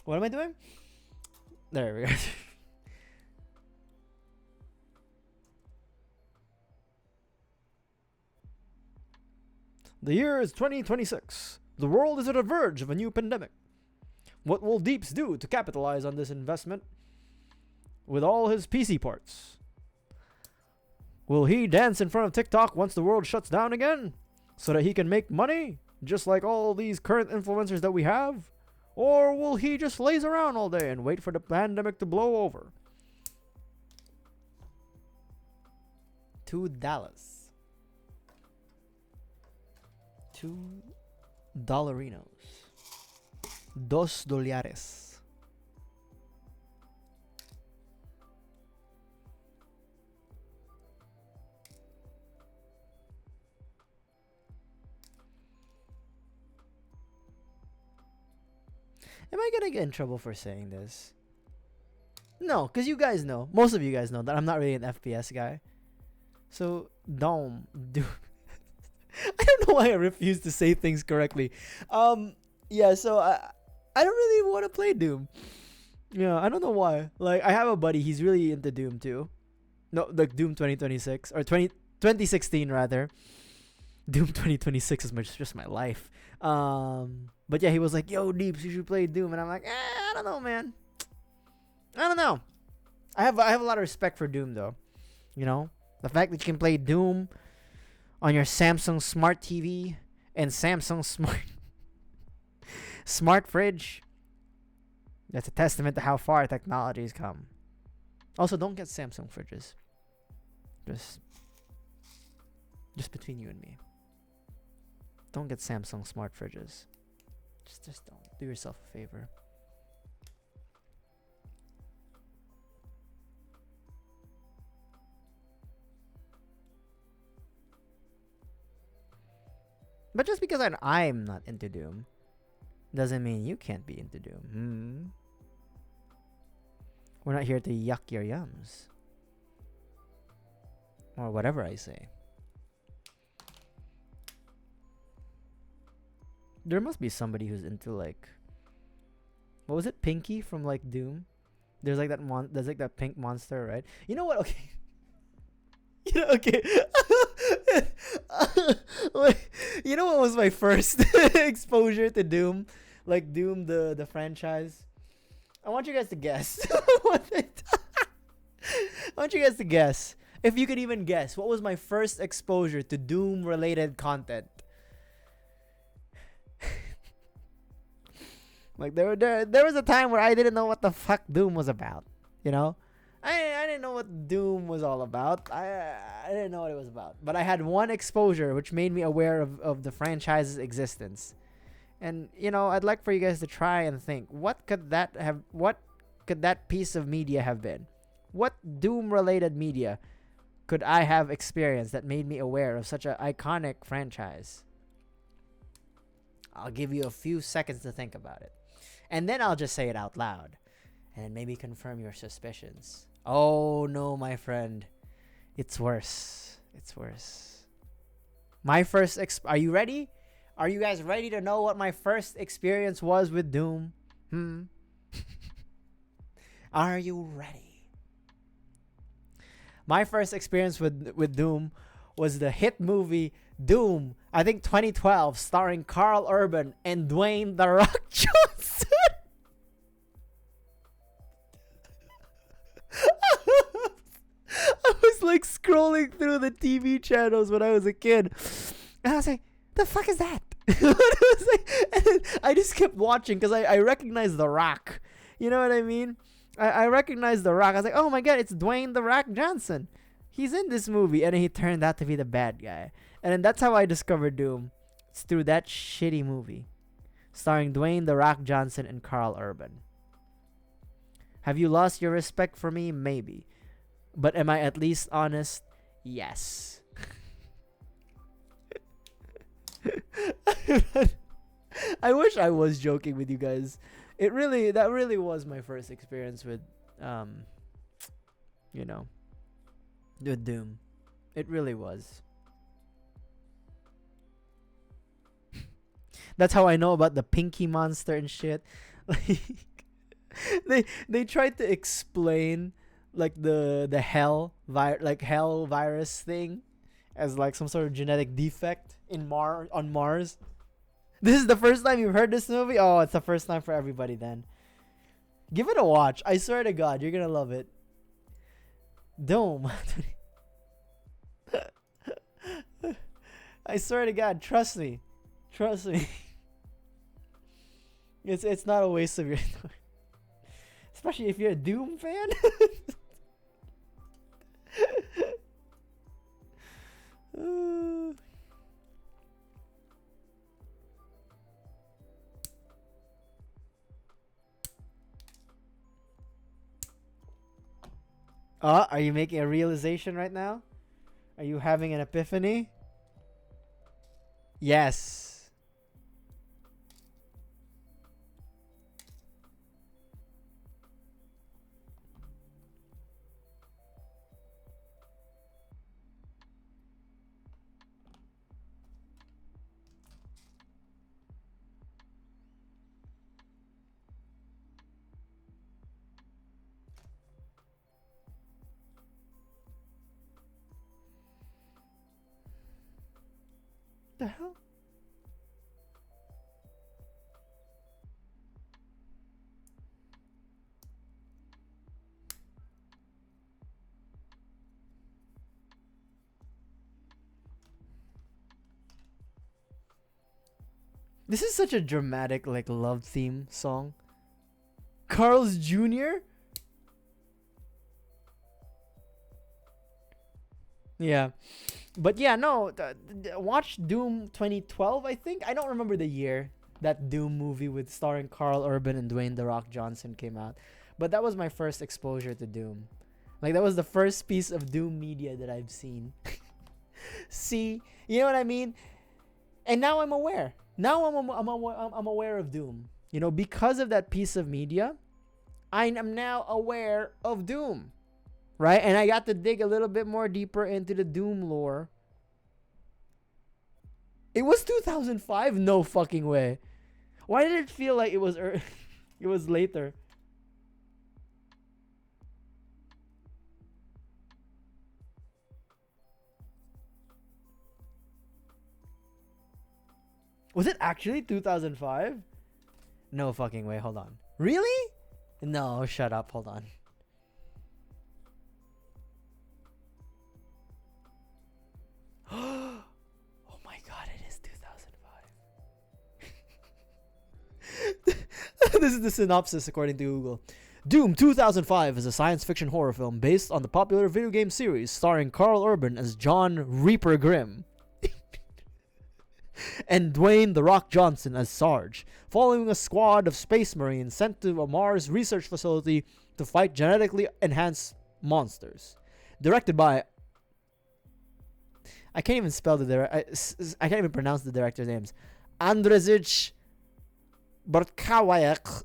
What am I doing? There we go. The year is 2026. The world is at the verge of a new pandemic. What will Deeps do to capitalize on this investment with all his PC parts? Will he dance in front of TikTok once the world shuts down again so that he can make money, just like all these current influencers that we have? Or will he just laze around all day and wait for the pandemic to blow over? $2. $2. $2. Am I gonna get in trouble for saying this? No, because you guys know. Most of you guys know that I'm not really an FPS guy. So, Doom. I don't know why I refuse to say things correctly. Yeah, so I don't really want to play Doom. Yeah, I don't know why. Like, I have a buddy, he's really into Doom too. No, like Doom 2026 or 2016 rather. Doom 2026 is just my life. But yeah, he was like, "Yo, Deeps, you should play Doom," and I'm like, I don't know, man. I don't know. I have a lot of respect for Doom though. You know, the fact that you can play Doom on your Samsung Smart TV and Samsung Smart Fridge. That's a testament to how far technology's come. Also, don't get Samsung fridges. Just between you and me. Don't get Samsung smart fridges. Just don't. Do yourself a favor. But just because I'm not into Doom doesn't mean you can't be into Doom. We're not here to yuck your yums. Or whatever I say. There must be somebody who's into like, what was it, Pinky from like Doom? There's like that there's like that pink monster, right? You know what? Okay. You know, okay. You know what was my first exposure to Doom? Like Doom the franchise. I want you guys to guess. I want you guys to guess. If you could even guess, what was my first exposure to Doom related content? Like there was a time where I didn't know what the fuck Doom was about. You know? I didn't know what Doom was all about. I didn't know what it was about. But I had one exposure which made me aware of the franchise's existence. And you know, I'd like for you guys to try and think, what could that piece of media have been? What Doom related media could I have experienced that made me aware of such an iconic franchise? I'll give you a few seconds to think about it. And then I'll just say it out loud. And maybe confirm your suspicions. Oh no, my friend. It's worse. It's worse. My first are you ready? Are you guys ready to know what my first experience was with Doom? Are you ready? My first experience with Doom was the hit movie Doom, I think 2012, starring Carl Urban and Dwayne "The Rock" Johnson. I was like scrolling through the TV channels when I was a kid, and I was like, "The fuck is that?" And then I just kept watching because I recognized The Rock. You know what I mean? I recognized The Rock. I was like, "Oh my god, it's Dwayne "The Rock" Johnson. He's in this movie," and he turned out to be the bad guy. And then that's how I discovered Doom. It's through that shitty movie, starring Dwayne "The Rock" Johnson and Carl Urban. Have you lost your respect for me? Maybe. But am I at least honest? Yes. I wish I was joking with you guys. That really was my first experience with with Doom. It really was. That's how I know about the Pinky monster and shit. Like they tried to explain like the hell virus thing as like some sort of genetic defect on Mars. This is the first time you've heard this movie? Oh, it's the first time for everybody then. Give it a watch. I swear to God, you're gonna love it. Doom. I swear to God, trust me. Trust me. It's not a waste of your time. Especially if you're a Doom fan. Are you making a realization right now? Are you having an epiphany? Yes. The hell? This is such a dramatic, like, love theme song. Carl's Jr.? Yeah. But yeah, no. Watch Doom 2012, I think. I don't remember the year that Doom movie with starring Carl Urban and Dwayne The Rock Johnson came out. But that was my first exposure to Doom. Like, that was the first piece of Doom media that I've seen. See? You know what I mean? And now I'm aware. Now I'm aware of Doom. You know, because of that piece of media, I am now aware of Doom. Right? And I got to dig a little bit more deeper into the Doom lore. It was 2005? No fucking way. Why did it feel like it was it was later? Was it actually 2005? No fucking way. Hold on. Really? No, shut up. Hold on. Oh my god, it is 2005. This is the synopsis according to Google. Doom 2005 is a science fiction horror film based on the popular video game series starring Carl Urban as John Reaper Grimm and Dwayne The Rock Johnson as Sarge, following a squad of space marines sent to a Mars research facility to fight genetically enhanced monsters. Directed by... I can't even spell the I can't even pronounce the director's names. Andrzej Bartkowiak.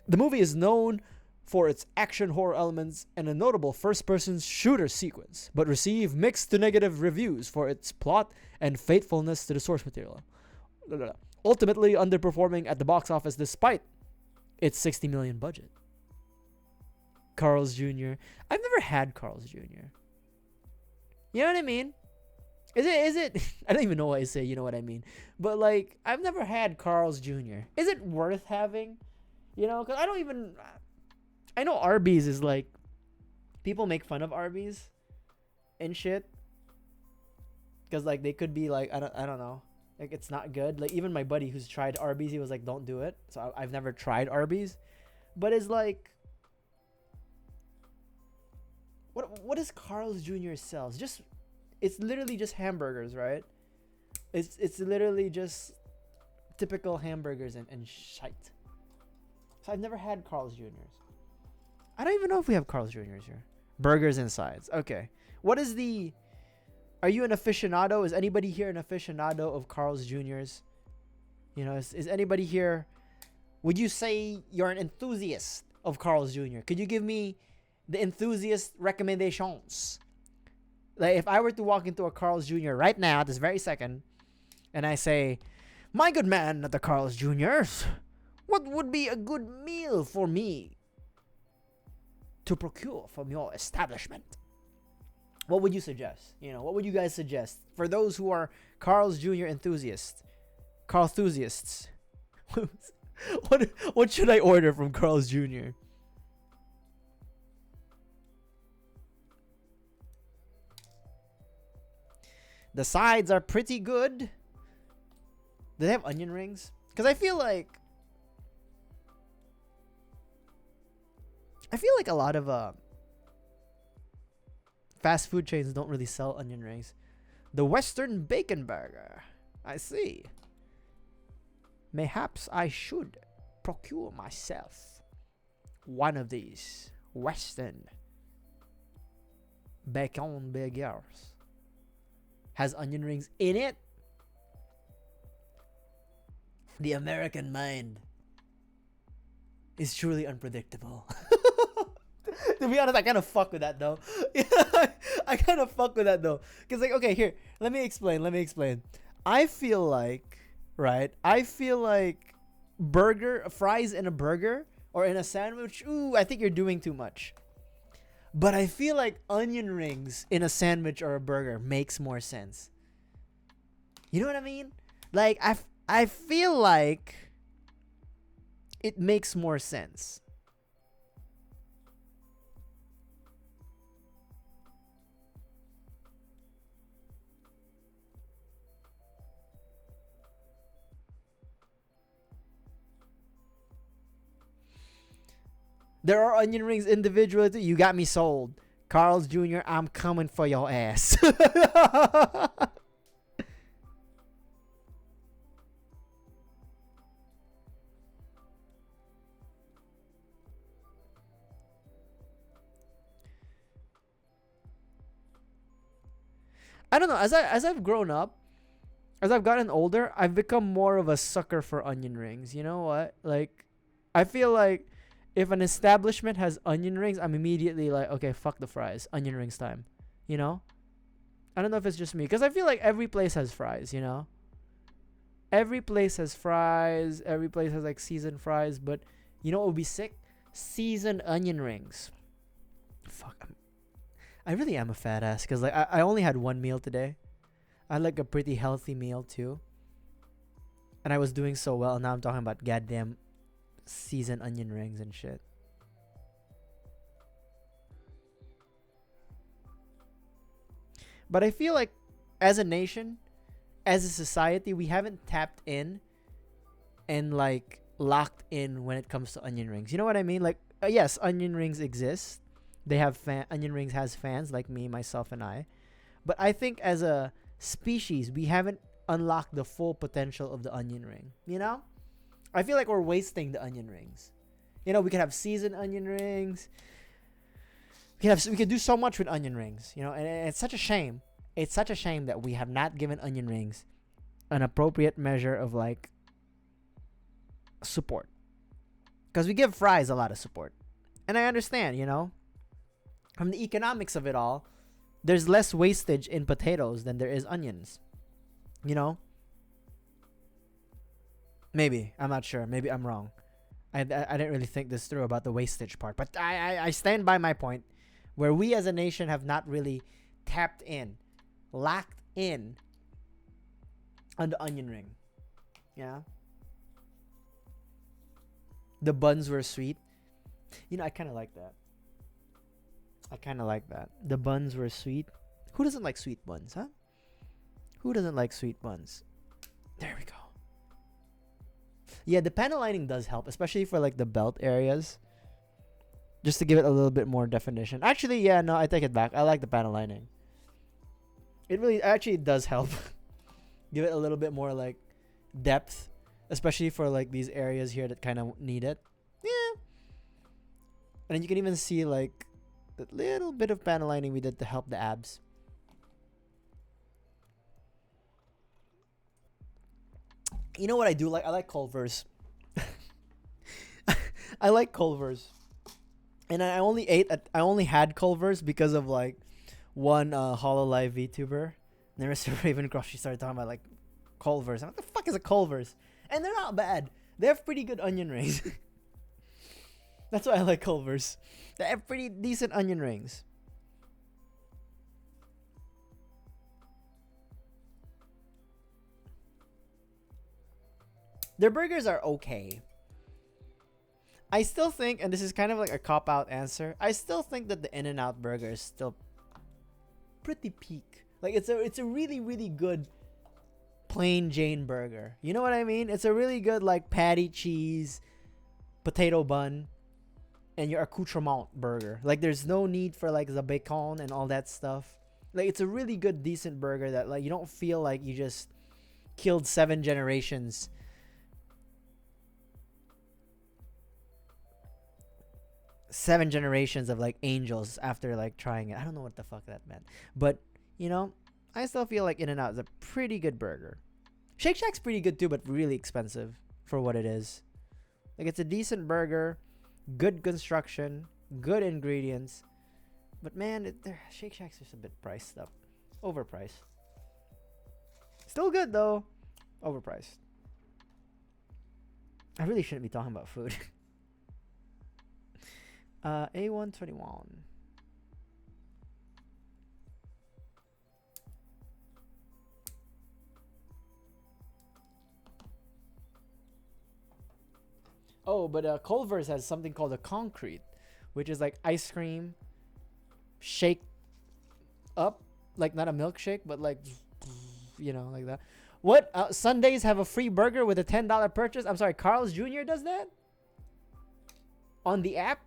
The movie is known for its action horror elements and a notable first-person shooter sequence, but received mixed to negative reviews for its plot and faithfulness to the source material. Ultimately underperforming at the box office despite its $60 million budget. Carl's Jr. I've never had Carl's Jr. You know what I mean? Is it I don't even know what I say, you know what I mean. But like, I've never had Carl's Jr. Is it worth having? You know, cuz I know Arby's is like, people make fun of Arby's and shit. Cuz like they could be like, I don't know. Like it's not good. Like even my buddy who's tried Arby's, he was like, don't do it. So I've never tried Arby's. But it's like, what does Carl's Jr. sells? It's literally just hamburgers, right? It's literally just typical hamburgers and shite. So I've never had Carl's Jr.'s. I don't even know if we have Carl's Jr.'s here. Burgers and sides. Okay. What is the... Are you an aficionado? Is anybody here an aficionado of Carl's Jr.'s? You know, is anybody here... Would you say you're an enthusiast of Carl's Jr.? Could you give me the enthusiast recommendations? Like, if I were to walk into a Carl's Jr. right now, this very second, and I say, my good man at the Carl's Jr.'s, what would be a good meal for me to procure from your establishment? What would you suggest? You know, what would you guys suggest? For those who are Carl's Jr. enthusiasts, Carl enthusiasts, what should I order from Carl's Jr.? The sides are pretty good. Do they have onion rings? Because I feel like a lot of fast food chains don't really sell onion rings. The Western Bacon Burger. I see. Mayhaps I should procure myself one of these Western Bacon Burgers. Has onion rings in it. The American mind is truly unpredictable. To be honest, I kind of fuck with that though. I kind of fuck with that though. Because like, okay, here, let me explain. I feel like, right? Fries in a burger or in a sandwich, ooh, I think you're doing too much. But I feel like onion rings in a sandwich or a burger makes more sense. You know what I mean? Like I feel like it makes more sense. There are onion rings individually too. You got me sold. Carl's Jr., I'm coming for your ass. I don't know. As I've grown up, as I've gotten older, I've become more of a sucker for onion rings. You know what? Like, I feel like if an establishment has onion rings, I'm immediately like, okay, fuck the fries. Onion rings time. You know? I don't know if it's just me, because I feel like every place has fries, you know? Every place has fries. Every place has like seasoned fries. But you know what would be sick? Seasoned onion rings. Fuck. I really am a fat ass, because like I only had one meal today. I had like a pretty healthy meal too. And I was doing so well. And now I'm talking about goddamn seasoned onion rings and shit. But I feel like as a nation, as a society, we haven't tapped in and like locked in when it comes to onion rings. You know what I mean? Like, yes, onion rings exist. They have onion rings has fans like me, myself, and I. But I think as a species, we haven't unlocked the full potential of the onion ring. You know? I feel like we're wasting the onion rings. You know, we could have seasoned onion rings. We could do so much with onion rings. You know, and it's such a shame. It's such a shame that we have not given onion rings an appropriate measure of like support. Because we give fries a lot of support. And I understand, you know, from the economics of it all, there's less wastage in potatoes than there is onions. You know? Maybe. I'm not sure. Maybe I'm wrong. I didn't really think this through about the wastage part. But I stand by my point, where we as a nation have not really tapped in, locked in on the onion ring. Yeah? The buns were sweet. You know, I kind of like that. The buns were sweet. Who doesn't like sweet buns, huh? Who doesn't like sweet buns? There we go. Yeah, the panel lining does help, especially for like the belt areas. Just to give it a little bit more definition. Actually, yeah, no, I take it back. I like the panel lining. It really actually does help. Give it a little bit more like depth, especially for like these areas here that kind of need it. Yeah. And then you can even see like that little bit of panel lining we did to help the abs. You know what I do like? I like Culver's. I like Culver's. And I only had Culver's because of like one Hololive VTuber. And then Mr. Ravencroft, she started talking about like Culver's. I'm like, what the fuck is a Culver's? And they're not bad. They have pretty good onion rings. That's why I like Culver's. They have pretty decent onion rings. Their burgers are okay. I still think, and this is kind of like a cop-out answer, I still think that the In-N-Out burger is still pretty peak. Like it's a really, really good plain Jane burger. You know what I mean? It's a really good like patty, cheese, potato bun, and your accoutrement burger. Like there's no need for like the bacon and all that stuff. Like it's a really good, decent burger that like you don't feel like you just killed 7 generations. 7 generations of like angels after like trying it. I don't know what the fuck that meant. But, you know, I still feel like In-N-Out is a pretty good burger. Shake Shack's pretty good too, but really expensive for what it is. Like it's a decent burger, good construction, good ingredients. But man, Shake Shack's just a bit priced up. Overpriced. Still good though. Overpriced. I really shouldn't be talking about food. A121. Oh, but Culver's has something called a concrete, which is like ice cream shake up, like not a milkshake, but like, you know, like that. What? Sundays have a free burger with a $10 purchase? I'm sorry, Carl's Jr. does that? On the app?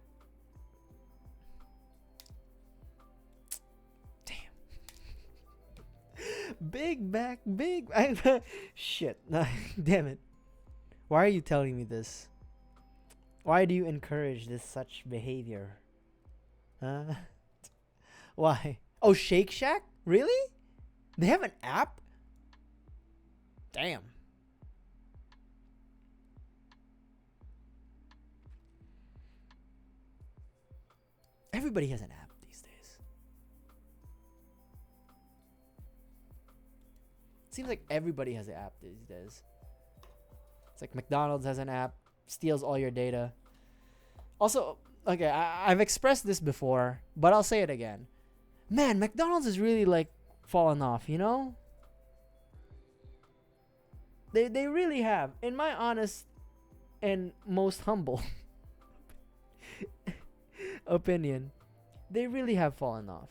Damn. Big back, big. Shit. Damn it. Why are you telling me this? Why do you encourage this such behavior? Huh? Why? Oh, Shake Shack? Really? They have an app? Damn. Everybody has an app these days. Seems like everybody has an app these days. It's like McDonald's has an app, steals all your data. Also, okay, I've expressed this before, but I'll say it again. Man, McDonald's is really like fallen off, you know? They really have. In my honest and most humble opinion, they really have fallen off.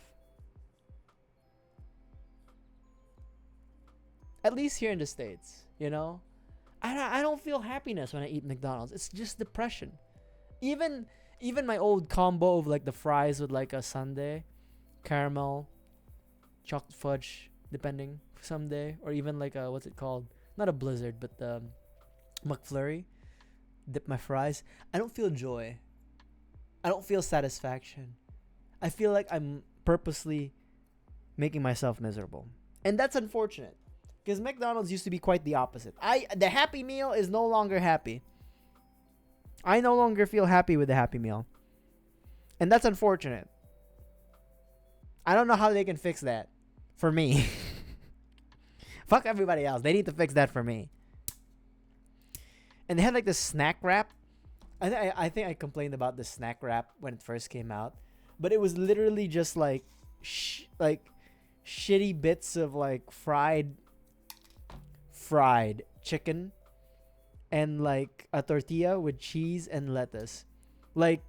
At least here in the States, you know? I don't feel happiness when I eat McDonald's. It's just depression. Even my old combo of like the fries with like a sundae, caramel, chocolate fudge, depending someday, or even like a, what's it called? Not a Blizzard, but the McFlurry. Dip my fries. I don't feel joy. I don't feel satisfaction. I feel like I'm purposely making myself miserable, and that's unfortunate. Because McDonald's used to be quite the opposite. The Happy Meal is no longer happy. I no longer feel happy with the Happy Meal. And that's unfortunate. I don't know how they can fix that. For me. Fuck everybody else. They need to fix that for me. And they had like this snack wrap. I think I complained about the snack wrap when it first came out. But it was literally just like shitty bits of like fried chicken and like a tortilla with cheese and lettuce. Like,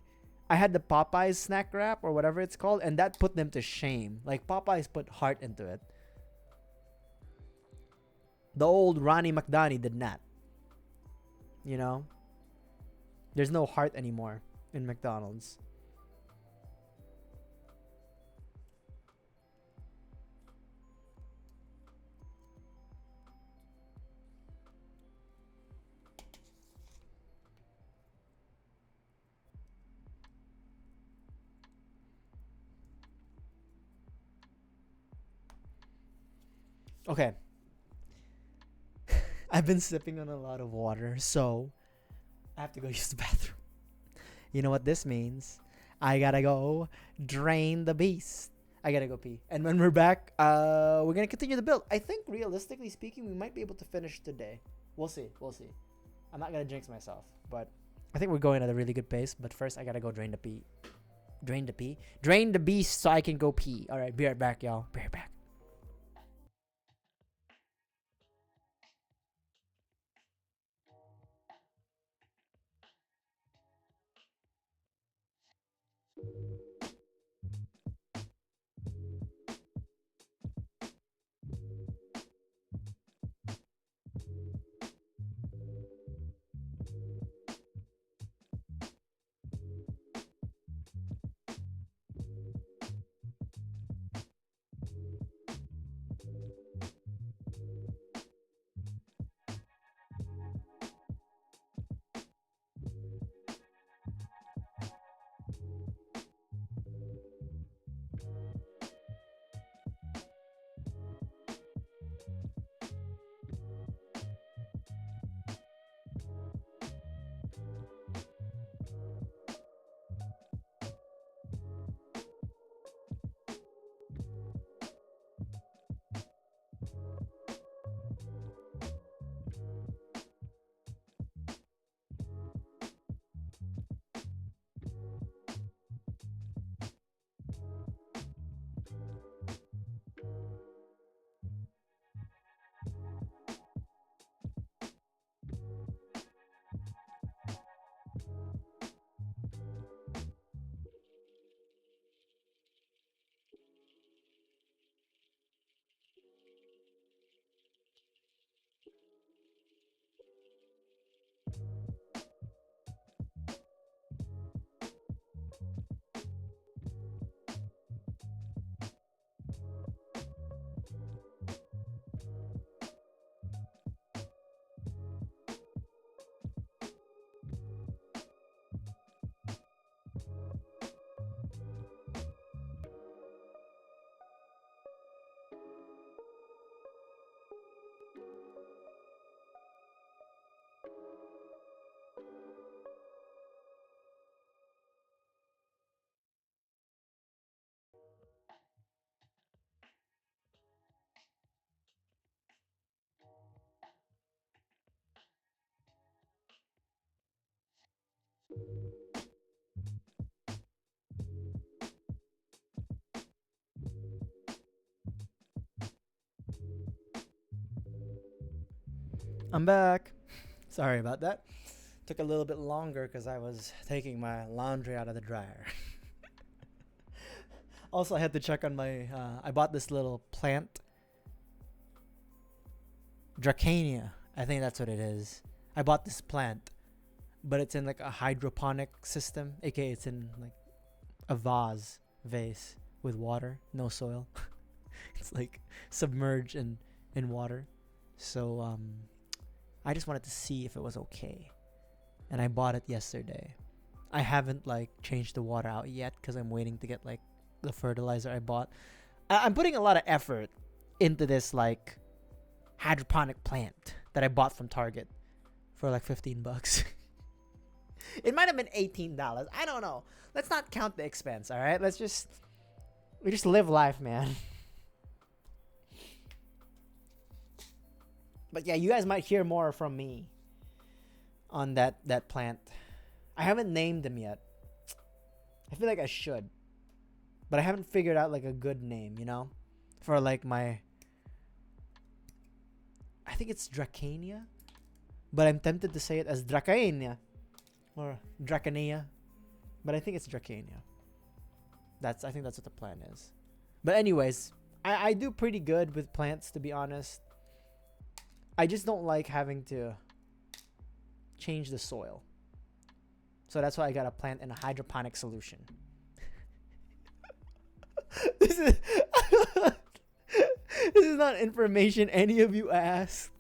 I had the Popeyes snack wrap or whatever it's called, and that put them to shame. Like, Popeyes put heart into it. The old Ronnie McDonald did not. You know? There's no heart anymore in McDonald's. Okay. I've been sipping on a lot of water, so I have to go use the bathroom. You know what this means? I gotta go drain the beast. I gotta go pee. And when we're back, we're gonna continue the build. I think realistically speaking, we might be able to finish today. We'll see. We'll see. I'm not gonna jinx myself, but I think we're going at a really good pace. But first, I gotta go drain the pee. Drain the pee? Drain the beast so I can go pee. Alright, be right back, y'all. Be right back. I'm back. Sorry about that. Took a little bit longer because I was taking my laundry out of the dryer. Also, I had to check on my. I bought this little plant. Dracania. I think that's what it is. I bought this plant, but it's in like a hydroponic system, aka it's in like a vase with water, no soil. It's like submerged in water. So I just wanted to see if it was okay, and I bought it yesterday. I haven't like changed the water out yet because I'm waiting to get like the fertilizer I bought. I'm putting a lot of effort into this like hydroponic plant that I bought from Target for like $15. It might have been $18. I don't know. Let's not count the expense, all right? We just live life, man. But yeah, you guys might hear more from me on that plant. I haven't named them yet. I feel like I should. But I haven't figured out like a good name, you know? For like my, I think it's Dracania, but I'm tempted to say it as Dracania or Dracania, but I think it's Dracania. I think that's what the plan is. But anyways, I do pretty good with plants, to be honest. I just don't like having to change the soil. So that's why I got a plant in a hydroponic solution. This is this is not information any of you asked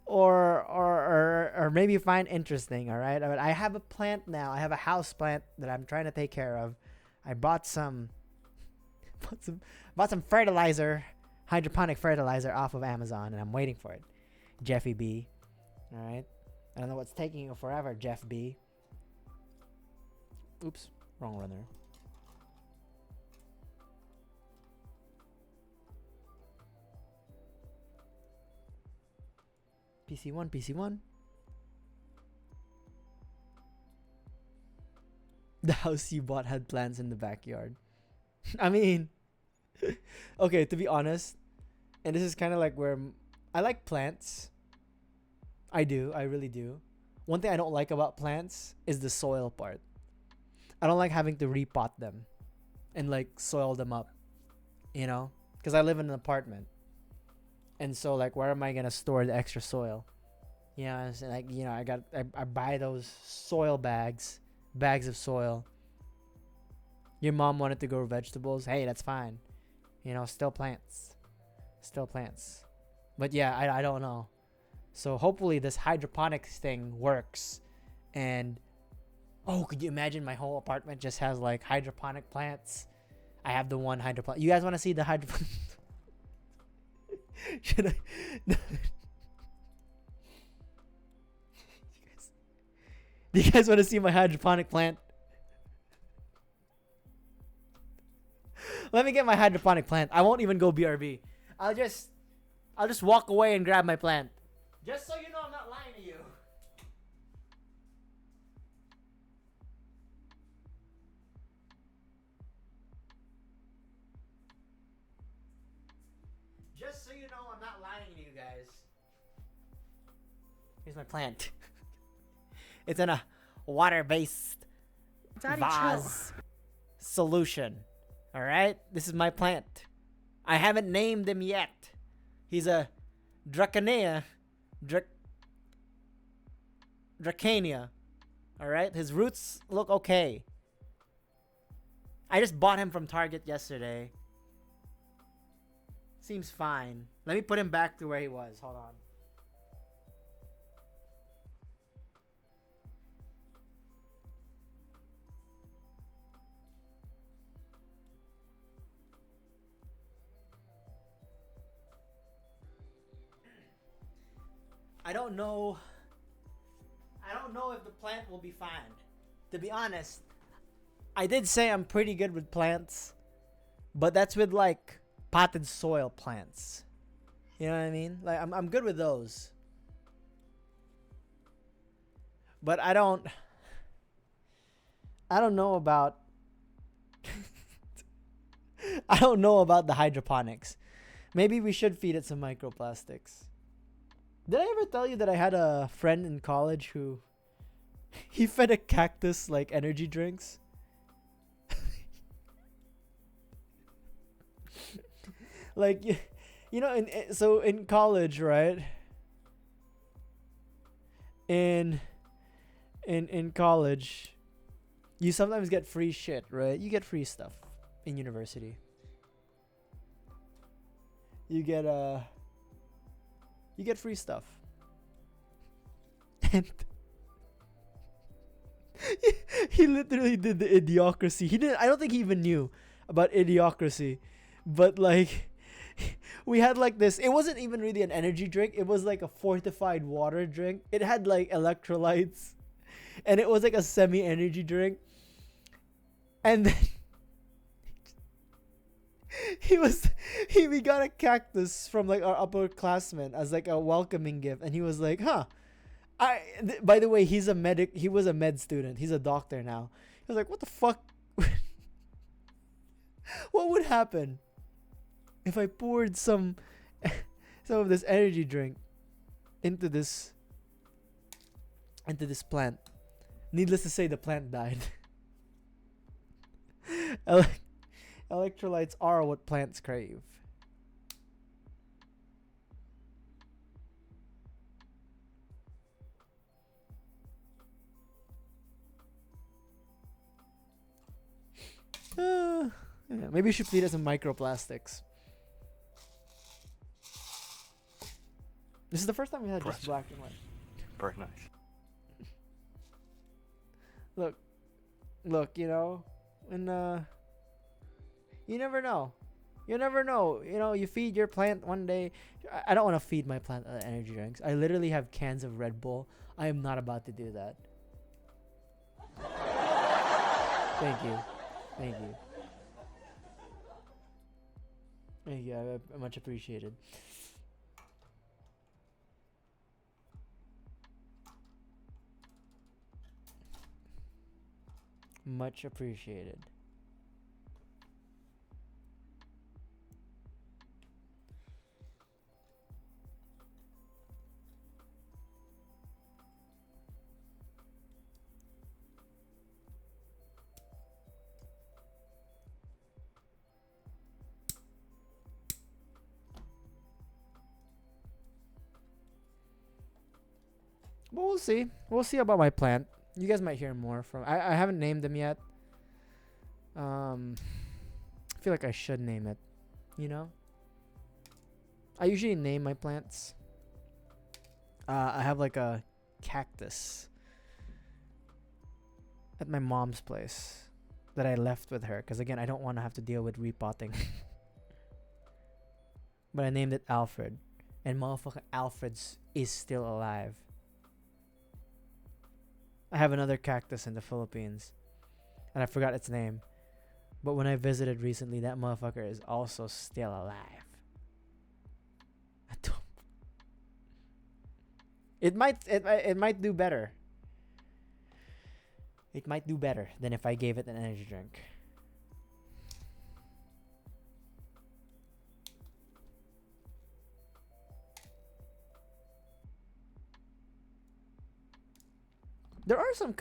or maybe find interesting, all right? I have a plant now. I have a house plant that I'm trying to take care of. I bought some fertilizer, hydroponic fertilizer off of Amazon, and I'm waiting for it. Jeffy B. All right? I don't know what's taking you forever, Jeff B. Oops, wrong runner. PC1. The house you bought had plants in the backyard. I mean, okay, to be honest, and this is kind of like where I like plants. I really do. One thing I don't like about plants is the soil part. I don't like having to repot them and like soil them up, you know? Because I live in an apartment. And so like where am I gonna store the extra soil? You know, it's like, you know, I buy those soil bags of soil. Your mom wanted to grow vegetables. Hey, that's fine. You know, still plants. But yeah, I don't know. So hopefully this hydroponics thing works. And oh, could you imagine my whole apartment just has like hydroponic plants? I have the one hydroponic. You guys want to see the hydroponic? Should I? No. Do you guys want to see my hydroponic plant? Let me get my hydroponic plant. I won't even go BRB. I'll just walk away and grab my plant. Just so you know, I'm not lying to you. Just so you know, I'm not lying to you guys. Here's my plant. It's in a water-based vase solution. All right? This is my plant. I haven't named him yet. He's a Dracania. Dracania. Alright? His roots look okay. I just bought him from Target yesterday. Seems fine. Let me put him back to where he was. Hold on. I don't know if the plant will be fine. To be honest, I did say I'm pretty good with plants, but that's with like potted soil plants. You know what I mean? Like I'm good with those. But I don't know about I don't know about the hydroponics. Maybe we should feed it some microplastics. Did I ever tell you that I had a friend in college who he fed a cactus like energy drinks? Like you know, so in college, right? In college, you sometimes get free shit, right? You get free stuff in university. You get free stuff. And he literally did the idiocracy. I don't think he even knew about idiocracy. But like we had like this, it wasn't even really an energy drink. It was like a fortified water drink. It had like electrolytes. And it was like a semi-energy drink. And then we got a cactus from like our upperclassmen as like a welcoming gift, and he was like, by the way, he was a med student, he's a doctor now. He was like, what the fuck? What would happen if I poured some of this energy drink into this plant? Needless to say, the plant died. Electrolytes are what plants crave. Yeah, maybe you should feed us some microplastics. This is the first time we had just black and white. Very nice. Look, you know, and you never know. You never know. You know, you feed your plant one day. I don't want to feed my plant energy drinks. I literally have cans of Red Bull. I am not about to do that. Thank you. Much appreciated. Much appreciated. But we'll see. We'll see about my plant. You guys might hear more from. I haven't named them yet. I feel like I should name it. You know. I usually name my plants. I have like a cactus at my mom's place that I left with her because again I don't want to have to deal with repotting. But I named it Alfred, and motherfucker Alfred's is still alive. I have another cactus in the Philippines, and I forgot its name. But when I visited recently, that motherfucker is also still alive. It might do better. It might do better than if I gave it an energy drink. There are some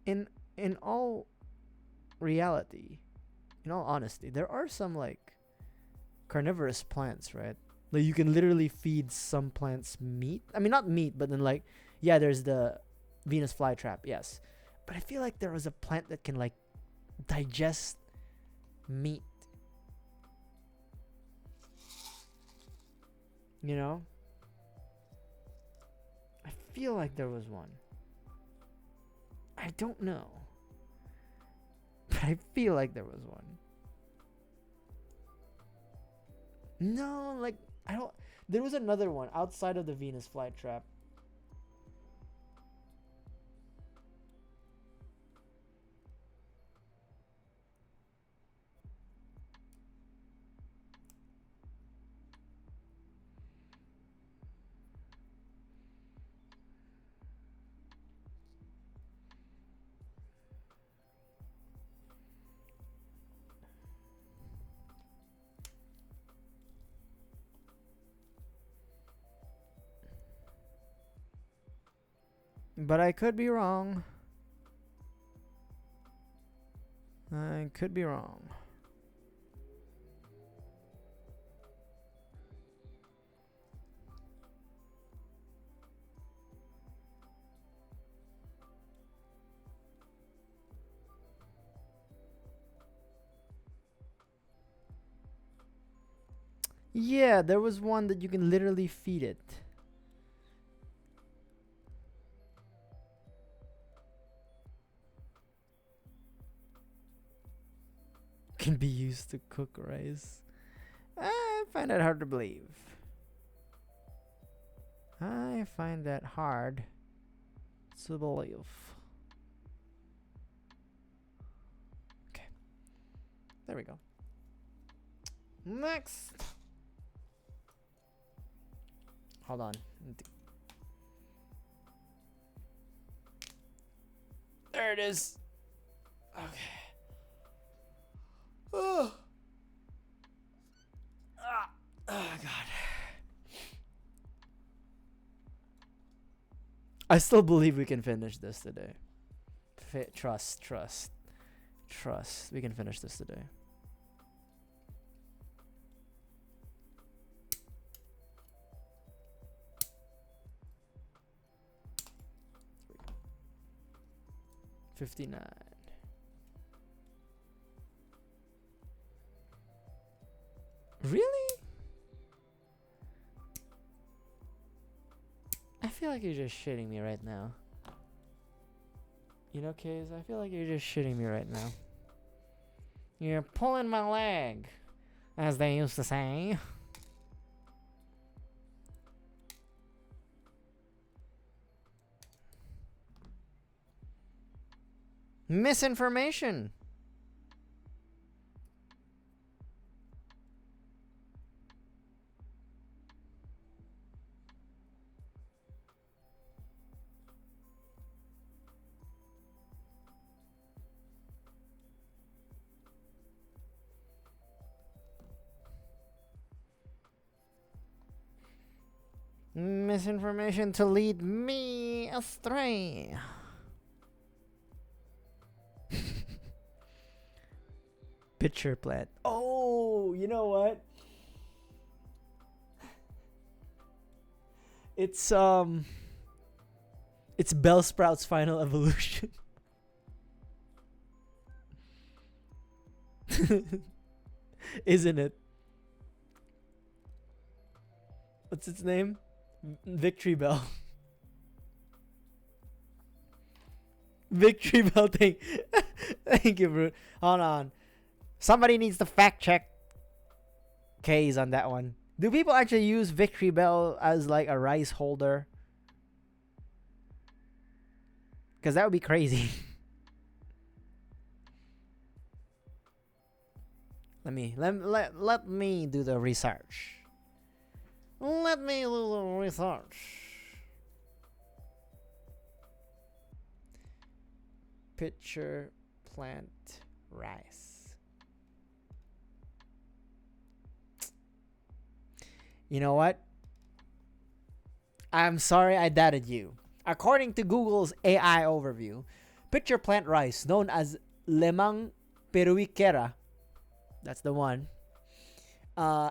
in all reality, in all honesty, there are some like carnivorous plants, right? Like you can literally feed some plants meat. I mean, not meat, but then like, yeah, there's the Venus flytrap, yes. But I feel like there was a plant that can like digest meat. You know? I feel like there was one. I don't know. But I feel like there was one. No, like I don't. There was another one outside of the Venus flytrap. But I could be wrong. I could be wrong. Yeah, there was one that you can literally feed it. Can be used to cook rice. I find that hard to believe. I find that hard to believe. Okay. There we go. Next. Hold on. There it is. Okay. Oh. Oh God. I still believe we can finish this today. Trust. We can finish this today. $59. Really? I feel like you're just shitting me right now. You know, Kaze, I feel like you're just shitting me right now. You're pulling my leg, as they used to say. Misinformation. Misinformation to lead me astray. Pitcher plant. Oh, you know what? It's Bellsprout's final evolution. Isn't it? What's its name? Victory Bell. Victory Bell thing. Thank you, bro. Hold on. Somebody needs to fact check K's on that one. Do people actually use Victory Bell as like a rice holder? Because that would be crazy. let me do the research. Let me do the research. Pitcher plant rice. You know what? I'm sorry I doubted you. According to Google's AI overview, pitcher plant rice, known as lemang peruikera, that's the one,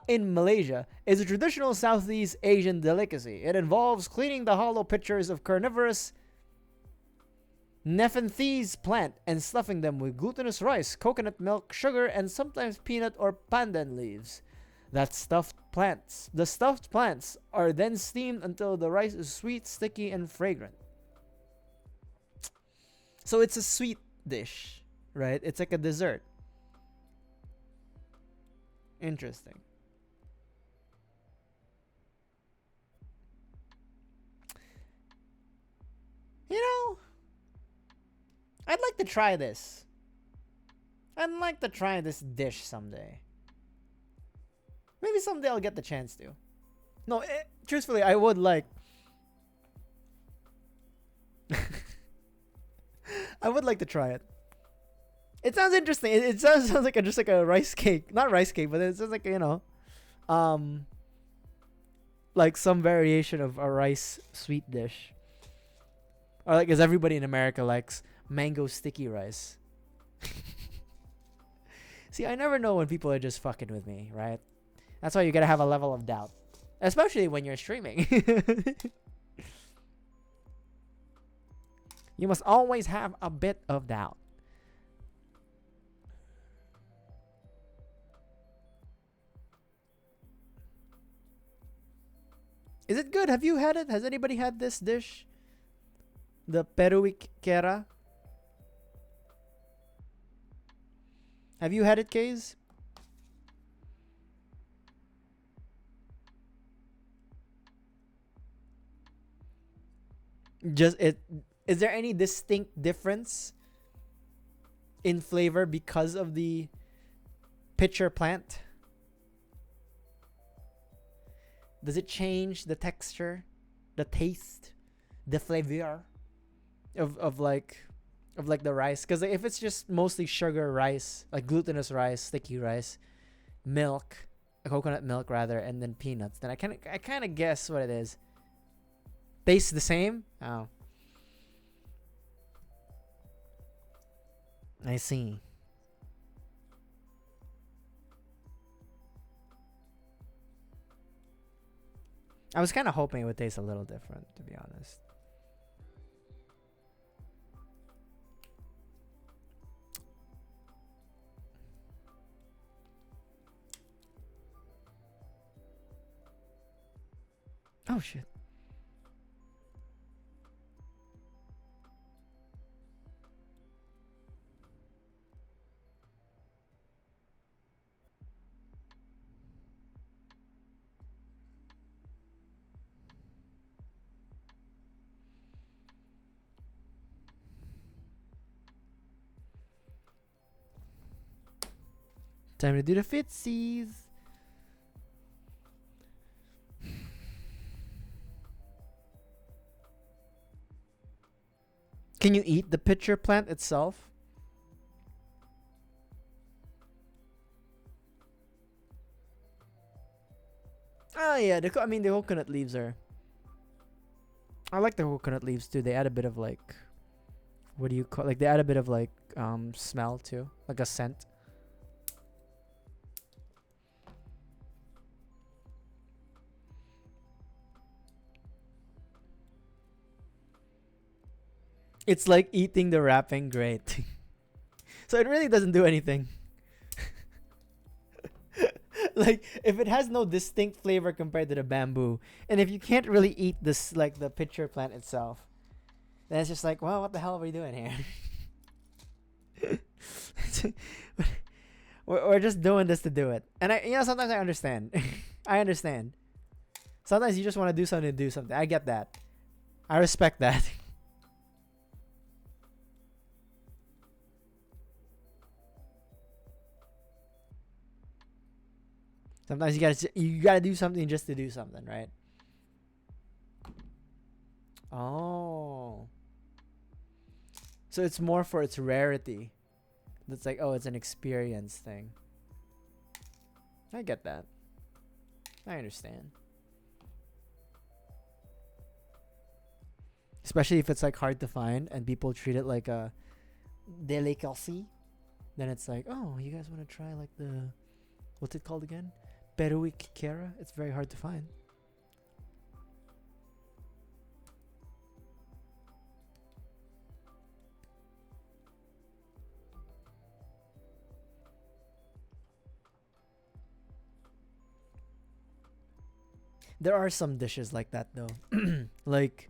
in Malaysia is a traditional Southeast Asian delicacy. It involves cleaning the hollow pitchers of carnivorous Nepenthes plant and stuffing them with glutinous rice, coconut milk, sugar, and sometimes peanut or pandan leaves. The stuffed plants are then steamed until the rice is sweet, sticky, and fragrant. So it's a sweet dish, right? It's like a dessert. Interesting. You know, I'd like to try this. I'd like to try this dish someday. Maybe someday I'll get the chance to. No, truthfully, I would like. I would like to try it. It sounds interesting. It sounds like just like a rice cake, not rice cake, but it sounds like like some variation of a rice sweet dish. Or like, as everybody in America likes mango sticky rice. See, I never know when people are just fucking with me, right? That's why you gotta have a level of doubt, especially when you're streaming. You must always have a bit of doubt. Is it good? Have you had it? Has anybody had this dish? The peruiquera? Have you had it, Kays? Is there any distinct difference in flavor because of the pitcher plant? Does it change the texture, the taste, the flavor of like the rice? Because if it's just mostly sugar rice, like glutinous rice, sticky rice, milk, coconut milk rather, and then peanuts, then I kind of guess what it is. Tastes the same? Oh, I see. I was kind of hoping it would taste a little different, to be honest. Oh shit. Time to do the fitsies. Can you eat the pitcher plant itself? Oh yeah, the coconut leaves are. I like the coconut leaves too. They add a bit of like, what do you call, like they add a bit of like smell too, like a scent. It's like eating the wrapping. Great. So it really doesn't do anything. Like, if it has no distinct flavor compared to the bamboo, and if you can't really eat this, like the pitcher plant itself, then it's just like, well, what the hell are we doing here? we're just doing this to do it. And sometimes I understand. I understand. Sometimes you just want to do something to do something. I get that. I respect that. Sometimes you gotta do something just to do something, right? Oh. So it's more for its rarity. That's like, oh, it's an experience thing. I get that. I understand. Especially if it's like hard to find and people treat it like a delicacy. Then it's like, oh, you guys want to try like the, what's it called again? Peruikera. It's very hard to find. There are some dishes like that though. Like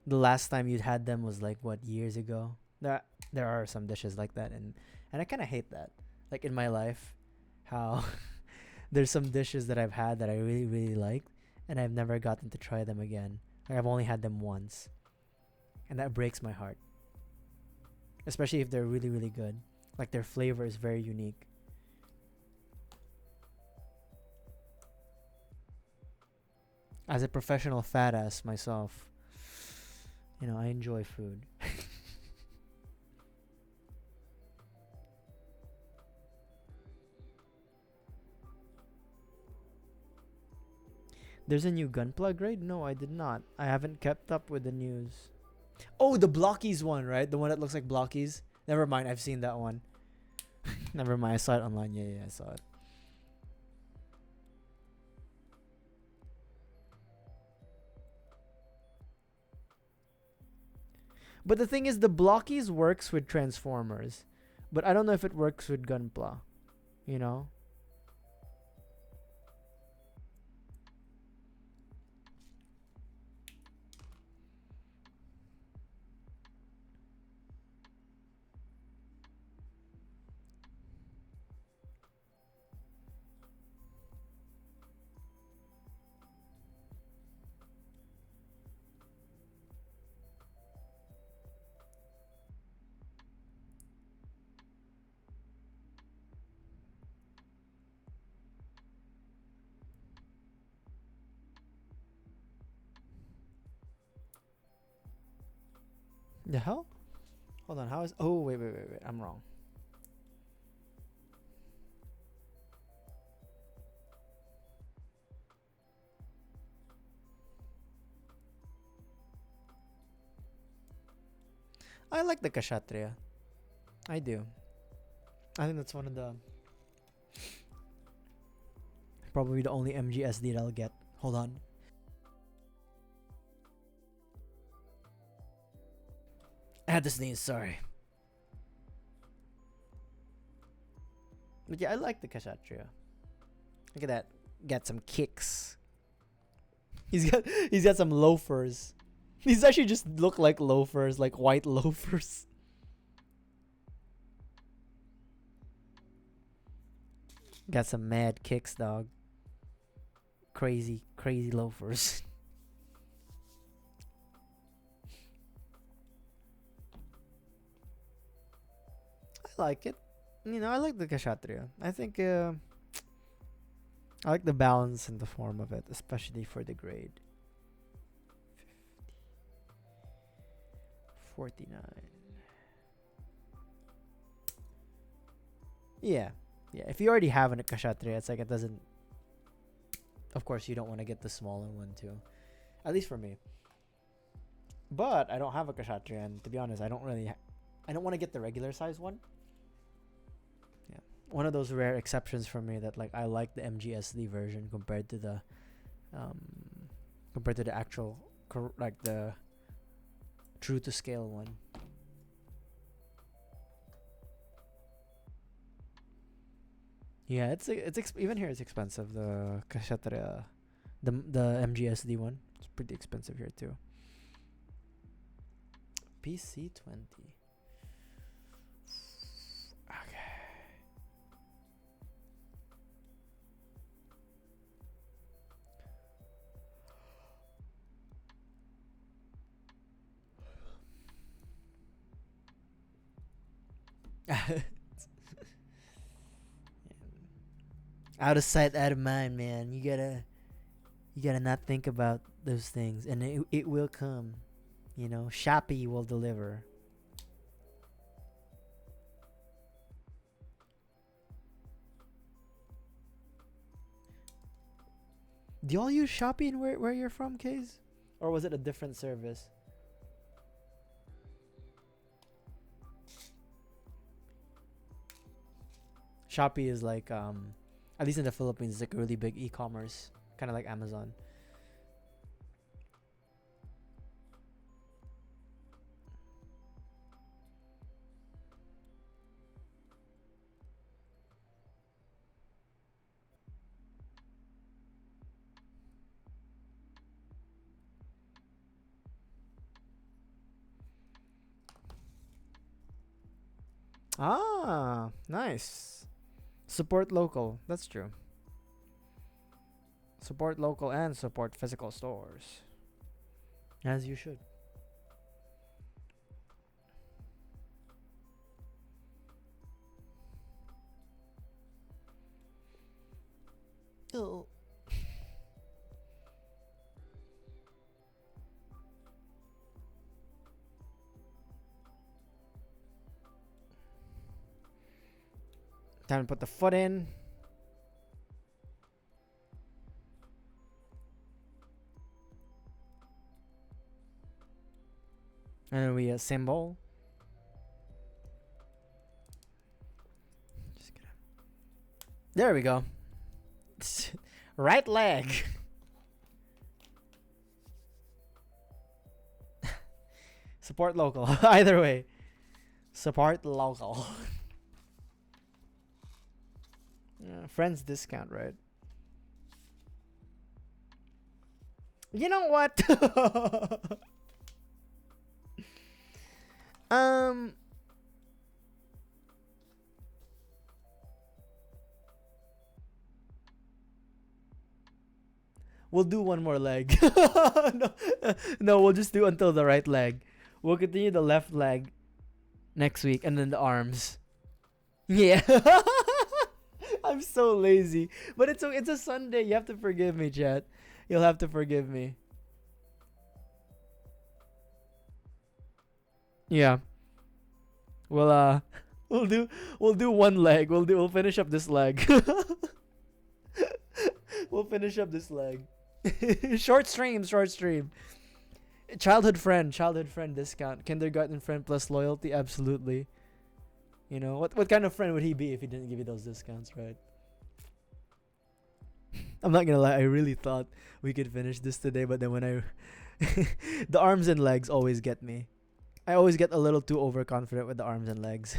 the last time you'd had them was like what, years ago. There are some dishes like that, and I kind of hate that. Like in my life, how there's some dishes that I've had that I really really liked, and I've never gotten to try them again. Like I've only had them once, and that breaks my heart. Especially if they're really really good. Like their flavor is very unique. As a professional fat ass myself, you know, I enjoy food. There's a new gunpla grade? No, I did not. I haven't kept up with the news. Oh, the Blockies one, right? The one that looks like Blockies. Never mind, I've seen that one. Never mind, I saw it online. Yeah, I saw it. But the thing is, the Blockies works with Transformers, but I don't know if it works with Gunpla. You know? The hell? Hold on, how is... Oh, wait. I'm wrong. I like the Kshatriya. I do. I think that's one of the... Probably the only MGSD that I'll get. Hold on. I had to sneeze, sorry. But yeah, I like the Kshatriya. Look at that. Got some kicks. He's got some loafers. These actually just look like loafers, like white loafers. Got some mad kicks, dog. Crazy loafers. I like it. You know, I like the Kshatriya. I think I like the balance and the form of it, especially for the grade. 49. Yeah. If you already have a Kshatriya, it's like it doesn't... Of course, you don't want to get the smaller one too. At least for me. But I don't have a Kshatriya, and to be honest, I don't want to get the regular size one. Yeah. One of those rare exceptions for me that like I like the MGSD version compared to the actual like the true to scale one. Yeah, even here it's expensive. The Kshatriya, the MGSD one, it's pretty expensive here too. PC20. Okay. Out of sight, out of mind, man. You gotta not think about those things, and it will come. You know, Shopee will deliver. Do y'all use Shopee in where you're from, Kaze? Or was it a different service? Shopee is like At least in the Philippines, it's like a really big e-commerce, kind of like Amazon. Ah, nice. Support local. That's true. Support local and support physical stores. As you should. Oh. Time to put the foot in. And then we assemble. Just gonna... There we go. Right leg. Support local. Either way. Support local. Yeah, friends discount, right? You know what? um we'll do one more leg. No, no, we'll just do until the right leg. We'll continue the left leg next week and then the arms. Yeah. I'm so lazy. But it's a Sunday. You have to forgive me, chat. You'll have to forgive me. Yeah. We'll we'll do one leg. We'll finish up this leg. We'll finish up this leg. Short stream. Childhood friend discount. Kindergarten friend plus loyalty, absolutely. You know, what kind of friend would he be if he didn't give you those discounts, right? I'm not gonna lie, I really thought we could finish this today, but then when I the arms and legs always get me. I always get a little too overconfident with the arms and legs.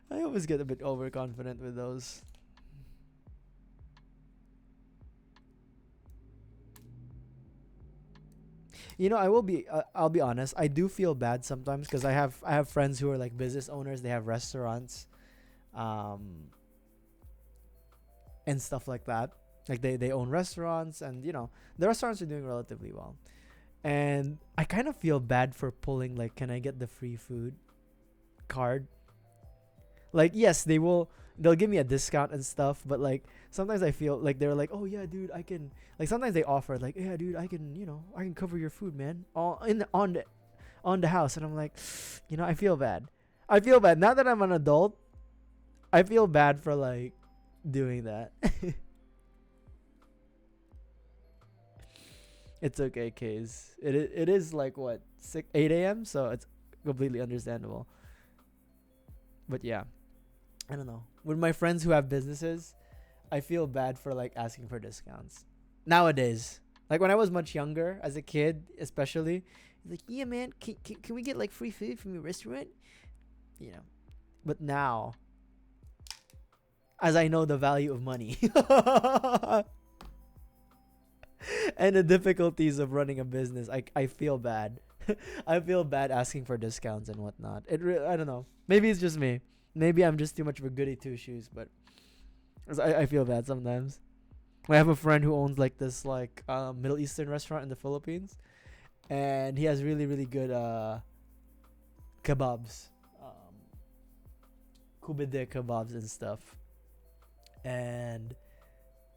I always get a bit overconfident with those. You know, I'll be honest. I do feel bad sometimes because I have friends who are like business owners. They have restaurants, and stuff like that. Like they own restaurants, and you know the restaurants are doing relatively well. And I kind of feel bad for pulling like, can I get the free food card? Like, yes, they'll give me a discount and stuff, but like sometimes I feel like they're like, oh yeah, dude, I can, like sometimes they offer like, yeah, dude, I can, you know, I can cover your food, man, all in on the house. And I'm like, you know, I feel bad. Now that I'm an adult, I feel bad for like doing that. It's okay, Kays. It is like what, 8 a.m. So it's completely understandable. But yeah, I don't know. With my friends who have businesses, I feel bad for like asking for discounts nowadays. Like when I was much younger, as a kid, especially, like, yeah, man, can we get like free food from your restaurant? You know. But now, as I know the value of money and the difficulties of running a business, I feel bad. I feel bad asking for discounts and whatnot. I don't know. Maybe it's just me. Maybe I'm just too much of a goody two shoes, but I feel bad sometimes. I have a friend who owns like this like Middle Eastern restaurant in the Philippines, and he has really really good kebabs, kubede kebabs and stuff. And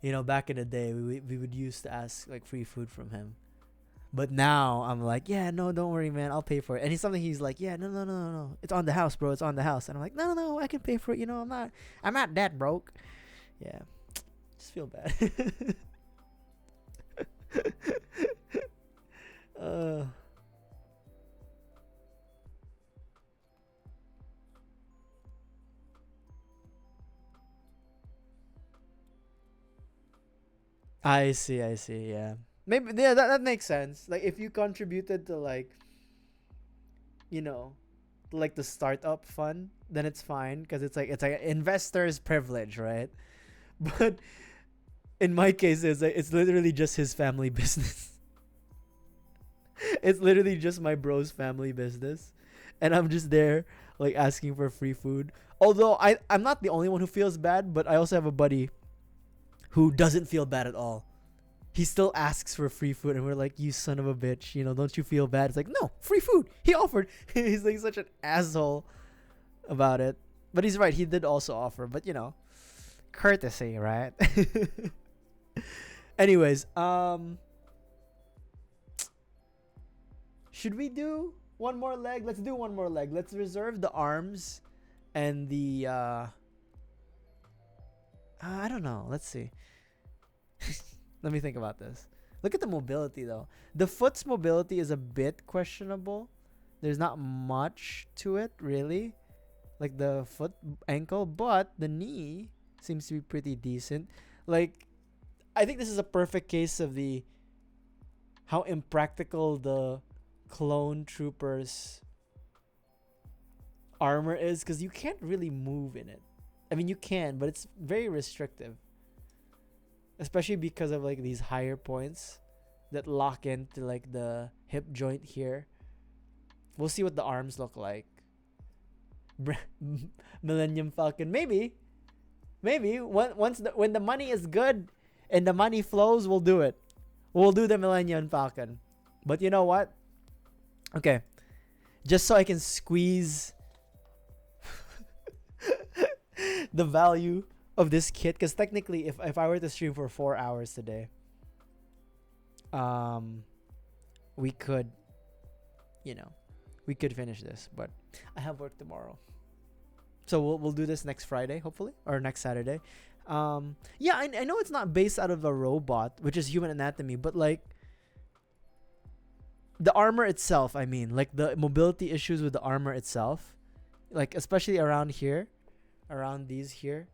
you know, back in the day, we would used to ask like free food from him. But now I'm like, yeah, no, don't worry, man, I'll pay for it. And he's like, yeah, no, it's on the house, bro, it's on the house. And I'm like, no, I can pay for it. You know, I'm not that broke. Yeah, just feel bad. uh, I see, I see. Yeah, maybe yeah, that makes sense. Like if you contributed to like, you know, like the startup fund, then it's fine because it's like an investor's privilege, right? But in my case, it's literally just his family business. It's literally just my bro's family business, and I'm just there like asking for free food. Although I'm not the only one who feels bad, but I also have a buddy who doesn't feel bad at all. He still asks for free food, and we're like, "You son of a bitch! You know, don't you feel bad?" It's like, "No, free food." He offered. He's like such an asshole about it, but he's right. He did also offer, but you know, courtesy, right? Anyways, should we do one more leg? Let's do one more leg. Let's reserve the arms and the I don't know. Let's see. Let me think about this. Look at the mobility though. The foot's mobility is a bit questionable. There's not much to it really. Like the foot ankle, but the knee seems to be pretty decent. Like I think this is a perfect case of the how impractical the clone troopers armor is, because you can't really move in it. I mean you can, but it's very restrictive, especially because of like these higher points that lock into like the hip joint here. We'll see what the arms look like. Millennium Falcon, maybe when the money is good and the money flows, we'll do it. We'll do the Millennium Falcon. But you know what? Okay, just so I can squeeze the value of this kit, because technically if I were to stream for 4 hours today, we could, you know, we could finish this, but I have work tomorrow, so we'll do this next Friday hopefully, or next Saturday. Yeah, I know it's not based out of a robot, which is Human Anatomy, but like the armor itself, I mean, like the mobility issues with the armor itself, like especially around here, around these here.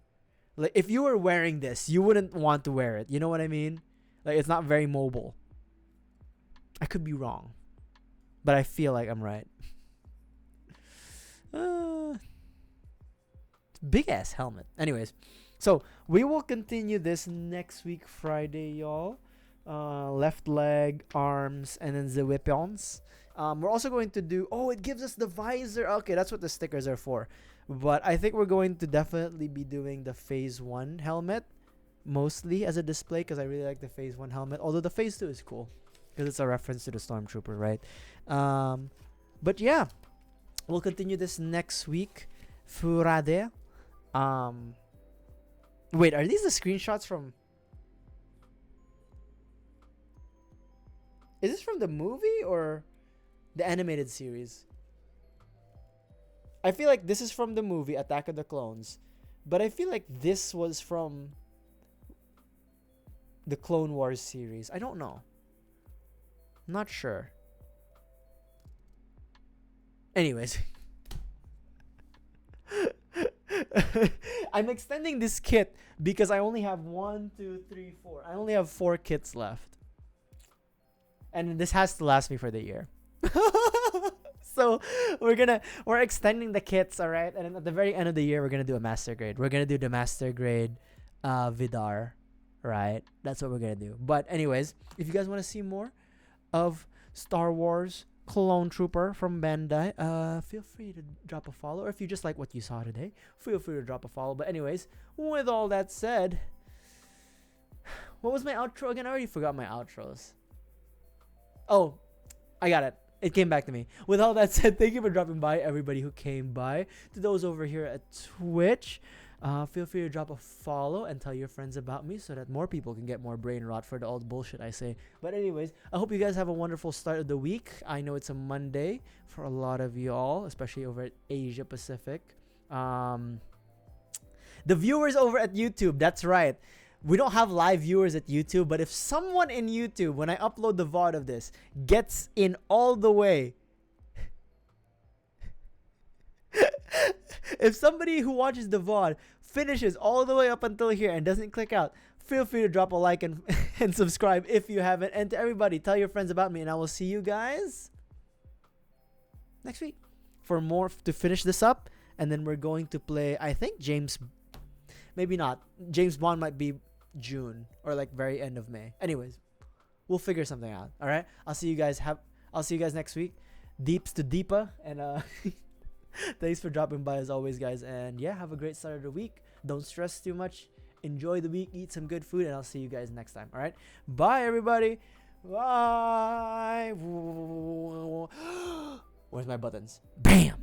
Like if you were wearing this, you wouldn't want to wear it. You know what I mean? Like it's not very mobile. I could be wrong, but I feel like I'm right. Big ass helmet. Anyways, so we will continue this next week Friday, y'all. Left leg, arms, and then the weapons. We're also going to do. Oh, it gives us the visor. Okay, that's what the stickers are for. But I think we're going to definitely be doing the Phase 1 helmet mostly as a display, because I really like the Phase 1 helmet. Although the Phase 2 is cool because it's a reference to the Stormtrooper, right? But yeah, we'll continue this next week. Friday. Wait, are these the screenshots from? Is this from the movie or the animated series? I feel like this is from the movie Attack of the Clones, but I feel like this was from the Clone Wars series. I don't know. Not sure. Anyways. I'm extending this kit because I only have 1, 2, 3, 4. I only have 4 kits left. And this has to last me for the year. So we're extending the kits, all right? And then at the very end of the year, we're gonna do a master grade. We're gonna do the master grade Vidar, right? That's what we're gonna do. But anyways, if you guys want to see more of Star Wars Clone Trooper from Bandai, feel free to drop a follow. Or if you just like what you saw today, feel free to drop a follow. But anyways, with all that said, what was my outro again? I already forgot my outros. Oh, I got it. It came back to me. With all that said, thank you for dropping by, everybody who came by. To those over here at Twitch, feel free to drop a follow and tell your friends about me so that more people can get more brain rot for the old bullshit I say. But anyways, I hope you guys have a wonderful start of the week. I know it's a Monday for a lot of y'all, especially over at Asia Pacific. The viewers over at YouTube, that's right. We don't have live viewers at YouTube, but if someone in YouTube, when I upload the VOD of this, gets in all the way, if somebody who watches the VOD finishes all the way up until here and doesn't click out, Feel free to drop a like and and subscribe if you haven't. And to everybody, tell your friends about me, and I will see you guys next week for more to finish this up. And then we're going to play, I think maybe not. James Bond might be June or like very end of May. Anyways, we'll figure something out. All right. I'll see you guys next week. Deeps to Deepa, and thanks for dropping by as always, guys. And yeah, have a great start of the week. Don't stress too much. Enjoy the week. Eat some good food, and I'll see you guys next time. All right. Bye, everybody. Bye. Where's my buttons? Bam.